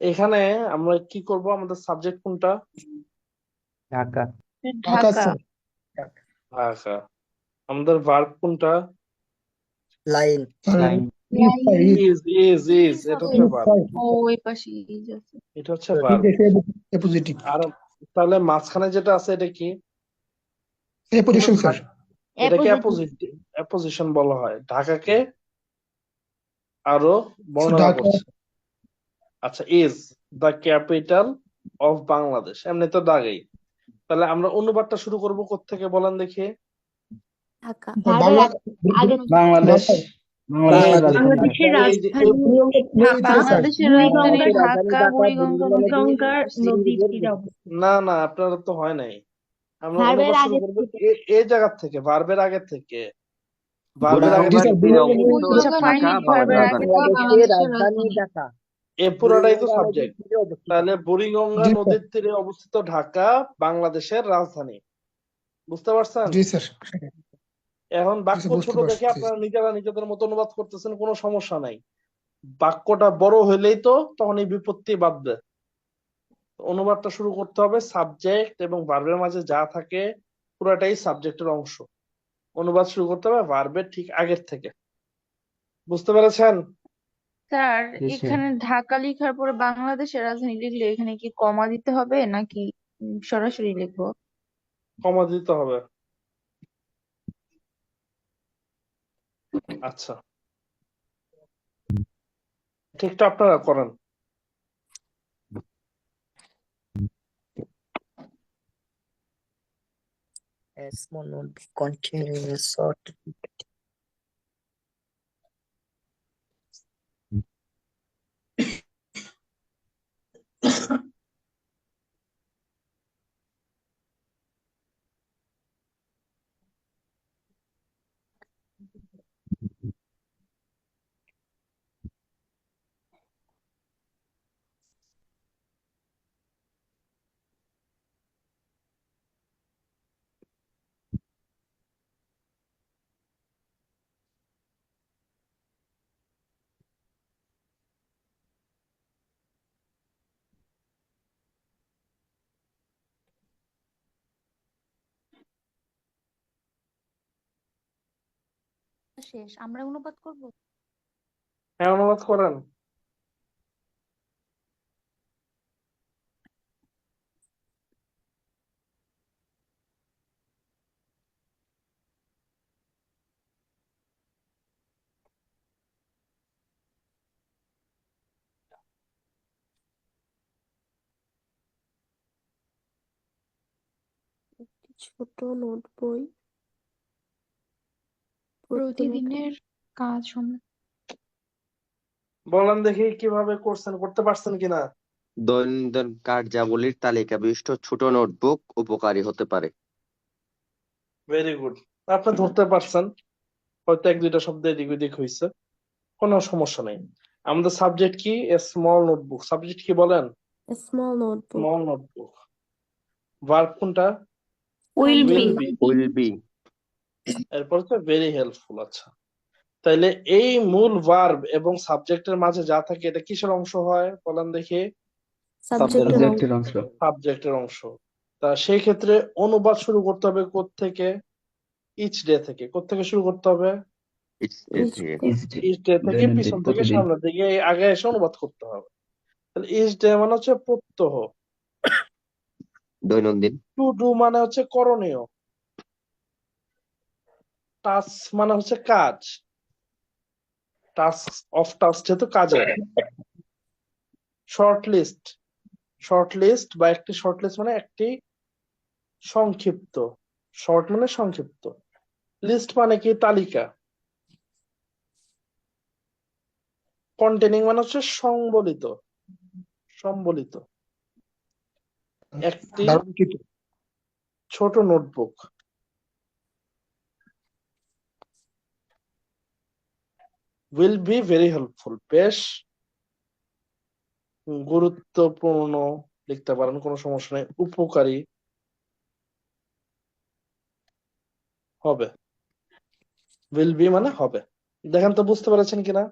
এখানে আমরা কি করব, আমাদের সাবজেক্ট কোনটা? ঢাকা। ঢাকা ঢাকা। স্যার। ঢাকা। আমাদের ভার্ব কোনটা? লাইন। লাইন। ইজ এটা হচ্ছে ভার্ব, ও ওই পাশে ইজ আছে। এটা হচ্ছে ভার্ব। এপোজিটিভ। আর তাহলে মাঝখানে যেটা আছে এটা কি? এপোজিশন স্যার। এটাকে অ্যাপোজিটিভ। অ্যাপোজিশন বলা হয়, ঢাকাকে আরো বর্ণনা ঢাকা করছে। আচ্ছা, is the capital of Bangladesh, এমনি তো দাগেই। তাহলে আমরা অনুবাদটা শুরু করব কোত্থেকে বলেন দেখি? ঢাকা। বাংলা বাংলাদেশ বাংলাদেশের রাজধানী বাংলাদেশের এই যে বাংলাদেশের রাজধানী ঢাকা বুড়িগঙ্গা নদীর তীরে অবস্থিত। না না, আপনারা তো হয় নাই। আমরা অনুবাদ শুরু করবো এই জায়গা থেকে, ভার্বের আগের থেকে। ভার্বের আগে বুড়িগঙ্গার তীরে অবস্থিত বুড়িগঙ্গা ঢাকা নদীর বাংলাদেশের ভার্বের আগে রাজধানী। বাংলাদেশের বাংলাদেশের রাজধানী রাজধানী। ঢাকা। এ পুরাটাই তো বুড়িগঙ্গা নদীর সাবজেক্ট। তীরে অবস্থিত। তাহলে বুড়িগঙ্গা নদীর তীরে অবস্থিত ঢাকা বাংলাদেশের রাজধানী। বুঝতে পারছেন? জি স্যার। এখন বাক্য বুঝতে ছোট পারছি। দেখে আপনারা নিজেরা নিজেদের মতো অনুবাদ করতেছেন, কোনো সমস্যা নাই। বাক্যটা বড় হইলেই তো তখন এই বিপত্তি বাঁধবে। অনুবাদটা শুরু করতে হবে সাবজেক্ট এবং ভার্বের মাঝে যা থাকে পুরাটাই সাবজেক্টের অংশ। অনুবাদ শুরু করতে হবে ভার্বের ঠিক আগের থেকে। বুঝতে পেরেছেন? স্যার জি স্যার। এখানে ঢাকা লেখার পরে বাংলাদেশের রাজধানী লিখলে এখানে কি কমা দিতে হবে নাকি সরাসরি লিখবো? কমা দিতে হবে। আচ্ছা, ঠিকটা আপনারা করেন। A small notebook containing a short শেষ, আমরা অনুবাদ করব। হ্যাঁ, অনুবাদ করেন। একটি ছোট নোট বই প্রথমে প্রতিদিনের কাজ বলেন দেখি কিভাবে করছেন, করতে পারছেন কিনা? দৈনন্দিন কার্যাবলীর তালিকা বিশিষ্ট ছোট নোটবুক উপকারী হতে পারে। ভেরি গুড, আপনি ধরতে পারছেন। হয়তো এক দুইটা শব্দ এদিক ওদিক হয়েছে, কোনো সমস্যা নেই। আমাদের সাবজেক্ট কি? Small notebook. সাবজেক্ট কি বলেন? a small notebook small notebook. Verb কোনটা? Will be. Will be. Will be. এরপর হচ্ছে ভেরি হেল্পফুল। আচ্ছা, তাইলে এই মূল ভার্ব এবং সাবজেক্টের মাঝে যা থাকে এটা কিসের অংশ হয় বলেন দেখি? সাবজেক্টের অংশ সাবজেক্টের অংশ সাবজেক্টের অংশ। তা সেই ক্ষেত্রে অনুবাদ শুরু করতে হবে কোত্থেকে? ইচ ডে থেকে। কোত্থেকে শুরু করতে হবে? ইটস ডে each থেকে। day ইচ ডে থেকে দৈনন্দিন পিছন থেকে প্রতিদিন সামনের দিকে আগে এসে অনুবাদ করতে হবে। তাহলে ইচ ডে মানে হচ্ছে প্রত্যহ, দৈনন্দিন। টু ডু মানে হচ্ছে করণীয়, টাস্ক মানে হচ্ছে কাজ, টাস্ক অফ টাস্ক যেহেতু কাজের। শর্ট লিস্ট, শর্ট লিস্ট বা একটি শর্ট লিস্ট মানে একটি সংক্ষিপ্ত, শর্ট মানে সংক্ষিপ্ত, লিস্ট মানে কি তালিকা, কন্টেনিং মানে হচ্ছে সংবলিত, সম্বলিত। একটি ছোট notebook. Will be very helpful, বেশ গুরুত্বপূর্ণ লিখতে পারেন, কোনো সমস্যা নেই। উপকারী হবে। উইল বি মানে হবে। দেখেন তো বুঝতে পেরেছেন কিনা।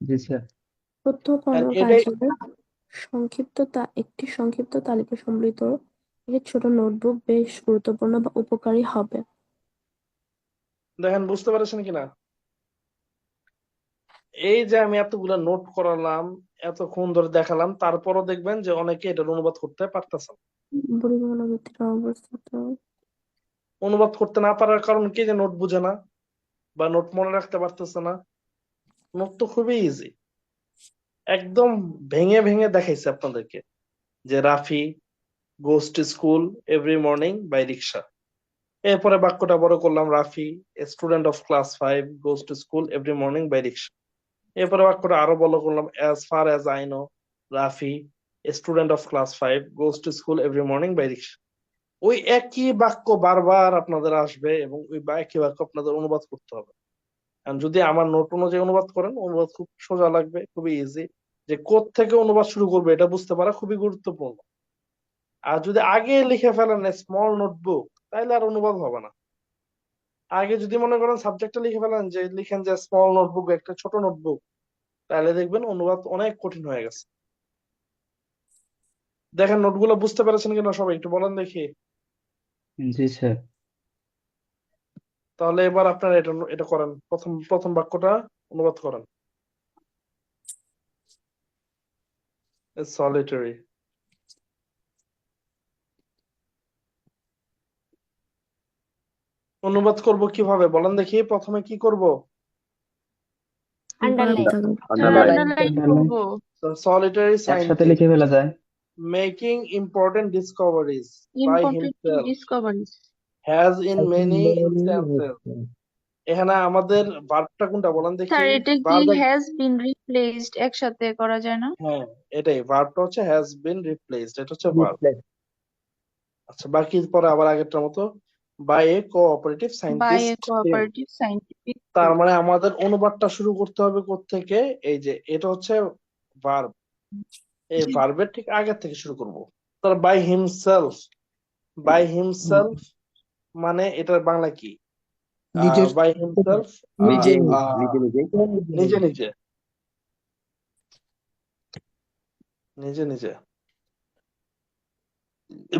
জি স্যার। প্রত্যয়পূর্ণ এটাই কার্যের একটি সংক্ষিপ্ত তালিকা সম্বলিত একটি ছোট নোটবুক বেশ গুরুত্বপূর্ণ বা উপকারী হবে। দেখেন বুঝতে পেরেছেন কিনা। এই যে আমি এতগুলা নোট করালাম, এতক্ষণ ধরে দেখালাম, তারপরও দেখবেন যে অনেকে এটার অনুবাদ করতে পারতেছে না। পরিমাণাবৃত্তির অবস্থিত অনুবাদ করতে না পারার কারণ কি, যে নোট বুঝে না বা নোট মনে রাখতে পারতেছে না। নোট তো খুবই ইজি, একদম ভেঙে ভেঙে দেখাইছে আপনাদেরকে, যে Rafi goes to school every morning by rickshaw. এরপরে বাক্যটা বড় করলাম, Rafi student of class 5 goes to school every morning by rickshaw. এরপরে বাক্যটা আরো বড় করলাম, as far as I know Rafi student of class 5 goes to school every morning by rickshaw. ওই একই বাক্য বারবার আপনাদের আসবে এবং ওই একই বাক্য আপনাদের অনুবাদ করতে হবে। আর যদি আমার নোট অনুযায়ী অনুবাদ করেন, অনুবাদ খুব সোজা লাগবে, খুবই ইজি। যে থেকে অনুবাদ শুরু করবে এটা বুঝতে পারা খুবই গুরুত্বপূর্ণ। আর যদি আগে লিখে ফেলেন স্মল নোটবুক, তাহলে আর অনুবাদ হবে না। আগে যদি মনে করেন সাবজেক্টটা লিখে ফেলেন, যে লিখেন যে স্মল নোটবুক, একটা ছোট নোটবুক, তাহলে দেখবেন অনুবাদ অনেক কঠিন হয়ে গেছে। দেখেন নোটগুলো বুঝতে পেরেছেন কিনা সবাই, একটু বলেন দেখি। জি স্যার। তাহলে এবার আপনারা এটা এটা করেন, প্রথম প্রথম বাক্যটা অনুবাদ করেন। সলিটারি। অনুবাদ করব কিভাবে বলেন দেখি, প্রথমে কি করব? Underline underline. আন্ডারলাইন আন্ডারলাইন করবো। Solitary একসাথে scientist লিখে ফেলা যায়। making important discoveries by important himself discoveries. has in many instances। এখানে আমাদের ভার্বটা কোনটা বলেন দেখি। স্যার এটা কি ভার্ব, হ্যাজ বিন রিপ্লেসড একসাথে করা যায় না? হ্যাঁ এটাই ভার্বটা হচ্ছে has been replaced, এটা হচ্ছে ভার্ব। আচ্ছা বাকি পরে আবার আগেরটার মতো by a cooperative by a scientist team। Cooperative scientific তার মানে আমাদের অনুবাদটা শুরু করতে হবে কোত্থেকে, এই যে এটা হচ্ছে ভার্ব, এই ভার্বের ঠিক আগের থেকে শুরু করব। তার বাই হিমসেলফ, বাই হিমসেলফ মানে এটার বাংলা কি? নিজের বাই হিমসেলফ নিজে নিজে নিজে নিজে নিজে নিজে নিজে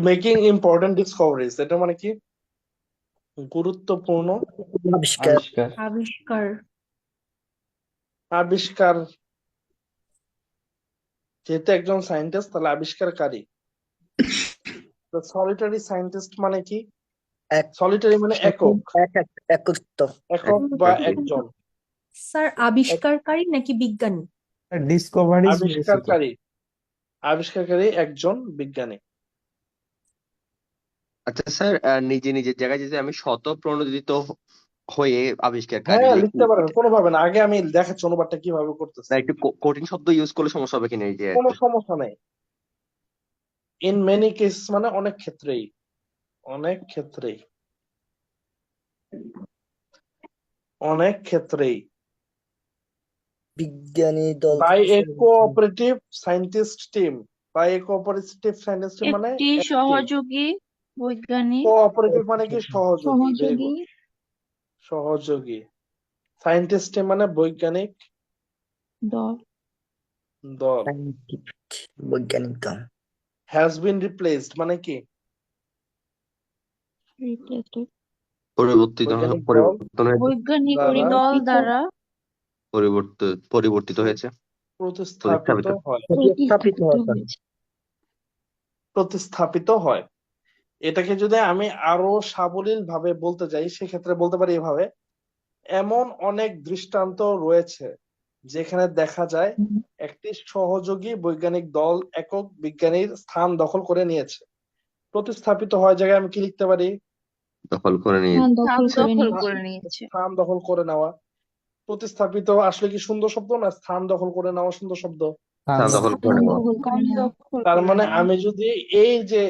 মেকিং ইম্পর্টেন্ট ডিসকভারিজ, এটা মানে কি? গুরুত্বপূর্ণ আবিষ্কার। আবিষ্কার। আবিষ্কার। আবিষ্কার। যেহেতু একজন সায়েন্টিস্ট, তাহলে আবিষ্কারকারী। সলিটারি সায়েন্টিস্ট মানে কি? এক সলিটারি মানে একক, একত্ব। একক বা একজন। স্যার আবিষ্কারকারী নাকি বিজ্ঞানী? ডিসকভারিজ বলেছি তো। আবিষ্কারকারী, আবিষ্কারকারী একজন বিজ্ঞানী। আচ্ছা স্যার, নিজে নিজের জায়গায় যদি আমি স্বতঃপ্রণোদিত হয়ে আবিষ্কারকারী হ্যাঁ লিখি, লিখতে পারেন, কোনো ভাবে না। আগে আমি দেখাচ্ছি অনুবাদটা কিভাবে করতেছি। না একটু কঠিন শব্দ ইউজ করলে সমস্যা হবে কিনা এই যে কোনো সমস্যা নেই। ইন মেনি কেস মানে অনেক ক্ষেত্রেই, অনেক ক্ষেত্রেই, অনেক ক্ষেত্রেই। বিজ্ঞানী দল বাই থেকে a cooperative scientist team, by a cooperative scientist team মানে একটি একটি। সহযোগী বৈজ্ঞানিক কোঅপারেটিভ মানে কি? সহযোগী। ভেরি সহযোগী গুড, সহযোগী। সায়েন্টিস্ট টিম মানে বৈজ্ঞানিক দল। দল। বৈজ্ঞানিক দল। হ্যাজ বিন রিপ্লেসড মানে কি? রিপ্লেসড পরিবর্তিত বৈজ্ঞানিক দল পরিবর্তনের বৈজ্ঞানিক দ্বারা দল দ্বারা পরিবর্তিত হয়েছে, প্রতিস্থাপিত হয়, প্রতিস্থাপিত হয়। হয়েছে। প্রতিস্থাপিত হয়। এটাকে যদি আমি আরো সাবলীল ভাবে বলতে যাই, সেক্ষেত্রে বলতে পারি এভাবে, এমন অনেক দৃষ্টান্ত রয়েছে যেখানে দেখা যায় একটি সহযোগী বৈজ্ঞানিক দল একক বিজ্ঞানীর স্থান দখল করে নিয়েছে। প্রতিস্থাপিত হয় জায়গায় আমি কি লিখতে পারি? দখল করে নিয়ে দখল করে নিয়েছে। স্থান দখল করে নেওয়া। প্রতিস্থাপিত আসলে কি সুন্দর শব্দ, না স্থান দখল করে নেওয়া সুন্দর শব্দ? স্থান দখল করে নেওয়া। তার মানে আমি যদি এই যে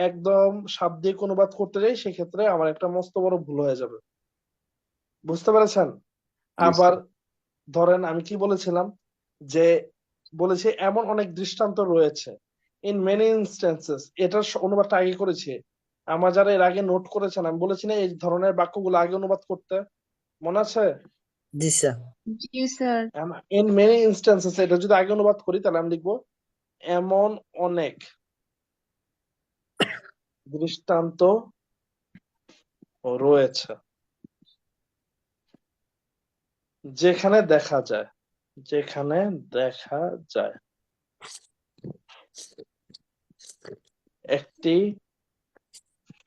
একদম শাব্দিক অনুবাদ করতে যাই, সেক্ষেত্রে আমার একটা মস্ত বড় ভুল হয়ে যাবে। বুঝতে পেরেছেন? আবার ধরেন আমি কি বলেছিলাম, যে বলেছি এমন অনেক দৃষ্টান্ত রয়েছে, ইন মেনি ইনস্টেন্সেস, এটার অনুবাদটা আগে করেছি। আমার যারা এর আগে নোট করেছেন, আমি বলেছি না এই ধরনের বাক্যগুলো আগে অনুবাদ করতে, মনে আছে? জি স্যার। জি স্যার। ইন মেনি ইনস্ট্যান্সেস, এটা যদি আগে অনুবাদ করি তাহলে আমি লিখবো এমন অনেক দৃষ্টান্ত রয়েছে যেখানে দেখা যায়, যেখানে দেখা যায় একটি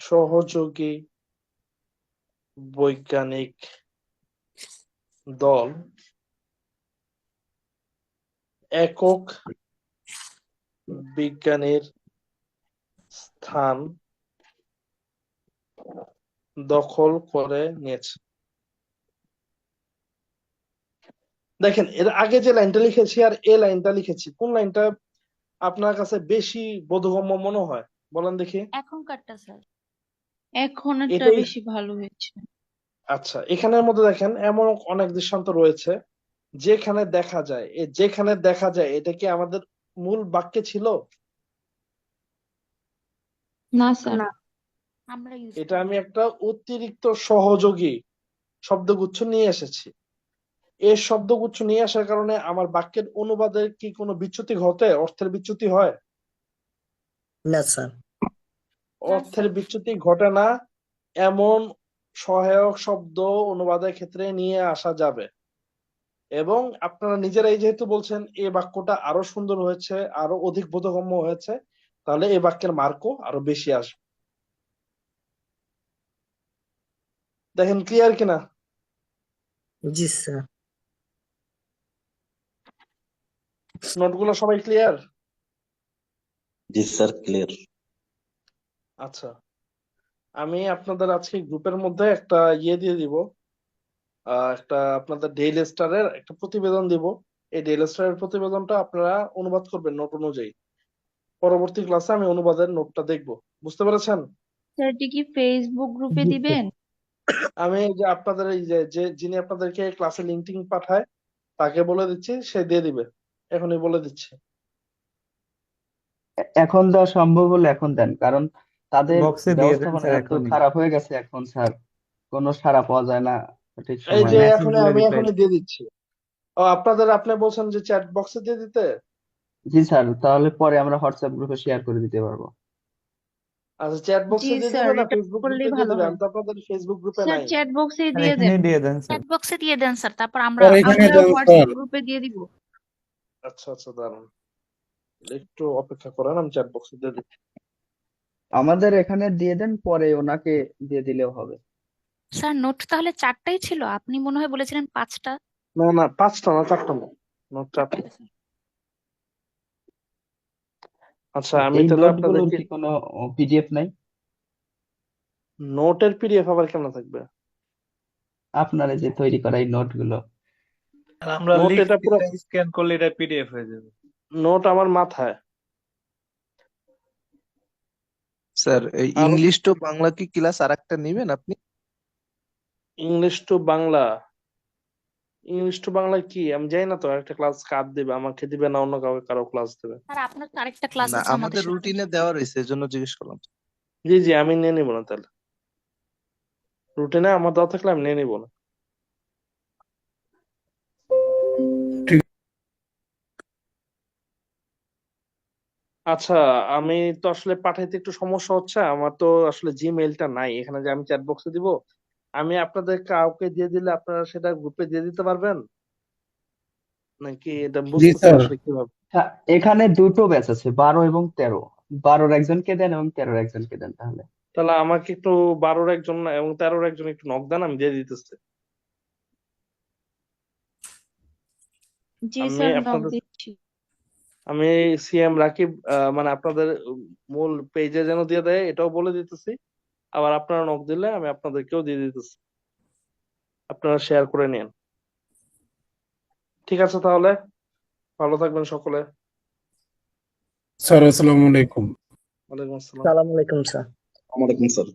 সহযোগী বৈজ্ঞানিক দল একক বিজ্ঞানীর স্থান দখল করে নিয়েছে। দেখেন এর আগে যে লাইনটা লিখেছি আর এ লাইনটা লিখেছি, কোন লাইনটা আপনার কাছে বেশি বোধগম্য মনে হয় বলেন দেখি? এখনকারটা স্যার। এখনেরটা এটাই। বেশি ভালো হয়েছে। আচ্ছা, এখানের মধ্যে দেখেন এমন অনেক দৃষ্টান্ত রয়েছে যেখানে দেখা যায়, যেখানে দেখা যায় এটা কি আমাদের মূল বাক্যে ছিল? না স্যার। না, আমরা ইউজ এটা করি। আমি একটা অতিরিক্ত সহযোগী শব্দগুচ্ছ নিয়ে এসেছি। এই শব্দগুচ্ছ নিয়ে আসার কারণে আমার বাক্যের অনুবাদে কি কোনো বিচ্যুতি ঘটে, অর্থের বিচ্যুতি হয়? না স্যার। অর্থের বিচ্যুতি ঘটে না এমন সহায়ক শব্দ অনুবাদের ক্ষেত্রে নিয়ে আসা যাবে। এবং আপনারা নিজেরাই যেহেতু বলছেন এই বাক্যটা আরো সুন্দর হয়েছে, আরো অধিক বোধগম্য হয়েছে, তাহলে এই বাক্যের মার্কও আরো বেশি আসবে। দেখেন ক্লিয়ার কিনা? জি স্যার। নোটগুলো সবাই ক্লিয়ার? জি স্যার, ক্লিয়ার। আচ্ছা, আমি আপনাদের আজকে গ্রুপের মধ্যে একটা দিয়ে দিব, একটা আপনাদের ডেইলি স্টারের একটা প্রতিবেদন দিব। এই ডেইলি স্টারের প্রতিবেদনটা আপনারা অনুবাদ করবেন নোট অনুযায়ী। পরবর্তী ক্লাসে আমি অনুবাদের নোটটা দেখব, বুঝতে পেরেছেন? স্যার এটি কি ফেসবুক গ্রুপে জি স্যার। দিবেন? আমি এই যে আপনাদের এই যে যিনি আপনাদেরকে ক্লাসে লিঙ্ক পাঠায় তাকে বলে দিচ্ছি, সে দিয়ে দিবে, এখনই বলে দিচ্ছি। এখন দেওয়া সম্ভব হলে এখন দেন, কারণ তাদের বক্সে দিয়ে দেন ব্যবস্থাপনা স্যার এত এখনই। খারাপ হয়ে গেছে এখন স্যার, কোনো সাড়া পাওয়া যায় না সঠিক এই সময়ে। যে মেসেজ এখনই দিলে আমি রিপ্লাই। এখনই দিয়ে দিচ্ছি। ও আপনাদের, আপনি বলছেন যে চ্যাট বক্সে দিয়ে দিতে। জি স্যার, তাহলে পরে আমরা হোয়াটসঅ্যাপ গ্রুপে শেয়ার করে দিতে পারবো। আচ্ছা, চ্যাট জি বক্সে দিয়ে স্যার, দিবে না এটা ফেসবুক করলেই গ্রুপে দিয়ে ভালো দিবে? হয়। আমি তো আপনাদের ফেসবুক গ্রুপে স্যার নাই। চ্যাট বক্সেই স্যার দিয়ে দেন। এখানেই দিয়ে দেন স্যার। চ্যাট বক্সে দিয়ে দেন স্যার, তারপর আমরা স্যার এখানে আমরা দেন স্যার। হোয়াটসঅ্যাপ গ্রুপে দিয়ে দিব। আচ্ছা আচ্ছা, দাঁড়ান একটু অপেক্ষা করেন, আমি চ্যাট বক্সে দিয়ে দিচ্ছি। আমাদের এখানে দিয়ে দেন, পরে ওনাকে দিয়ে দিলেও হবে। স্যার নোট তাহলে 4টাই ছিল, আপনি মনে হয় বলেছিলেন 5টা। না না, 5টা না, 4টা না, নোট 4টা। আচ্ছা, আমি এই তাহলে নোটগুলোর আপনাদেরকে কি কোনো পিডিএফ নাই? নোটের পিডিএফ আবার কেমন থাকবে? আপনার এই যে তৈরি করা এই নোটগুলো। আর আমরা নোট লিখছি, এটা পুরো এটা স্ক্যান করলে এটা পিডিএফ হয়ে যাবে। নোট আমার মাথায়। স্যার এই আর ইংলিশ টু বাংলা কি ক্লাস আর একটা নিবেন আপনি? English to Bangla, English to Bangla কি আমি জানি না তো। একটা ক্লাস কার দিবে, আমাকে দিবে না অন্য কাউকে, কারো ক্লাস দেবে? স্যার আপনার তো আরেকটা ক্লাস না, আছে আমাদের আমাদের সাথে। রুটিনে দেওয়া রয়েছে, এজন্য জিজ্ঞেস করলাম। জি জি, আমি নিয়ে নিবো না তাহলে, রুটিনে আমার দেওয়া থাকলে আমি নিয়ে নিবো না। ঠিক। আচ্ছা, আমি তো আসলে পাঠাইতে একটু সমস্যা হচ্ছে, আমার তো আসলে জিমেইলটা নাই এখানে যে আমি চ্যাট বক্সে দিব। আমি আপনাদের কাউকে দিয়ে দিলে আপনারা সেটা গ্রুপে দিয়ে দিতে পারবেন নাকি? এটা জি বুঝতেছি না স্যার। আসলে কিভাবে। হ্যাঁ, এখানে দুটো ব্যাচ আছে, 12 এবং 13। 12-র একজনকে দেন এবং 13-র একজনকে দেন তাহলে। তাহলে আমাকে একটু 12-র একজন এবং 13-র একজন একটু নক দেন, আমি দিয়ে দিতেছি। জি আমি স্যার, নক আপনাদের, দিচ্ছি। আমি সিএম রাকিব মানে আপনাদের মূল পেজে যেন দিয়ে দেয় এটাও বলে দিতেছি। আবার আপনারা নক দিলে আমি আপনাদেরকেও দিয়ে দিতেছি, আপনারা শেয়ার করে নিন। ঠিক আছে তাহলে, ভালো থাকবেন সকলে। স্যার আসসালামু আলাইকুম। ওয়ালাইকুম আসসালাম। সালাম আলাইকুম স্যার। ওয়ালাইকুম স্যার।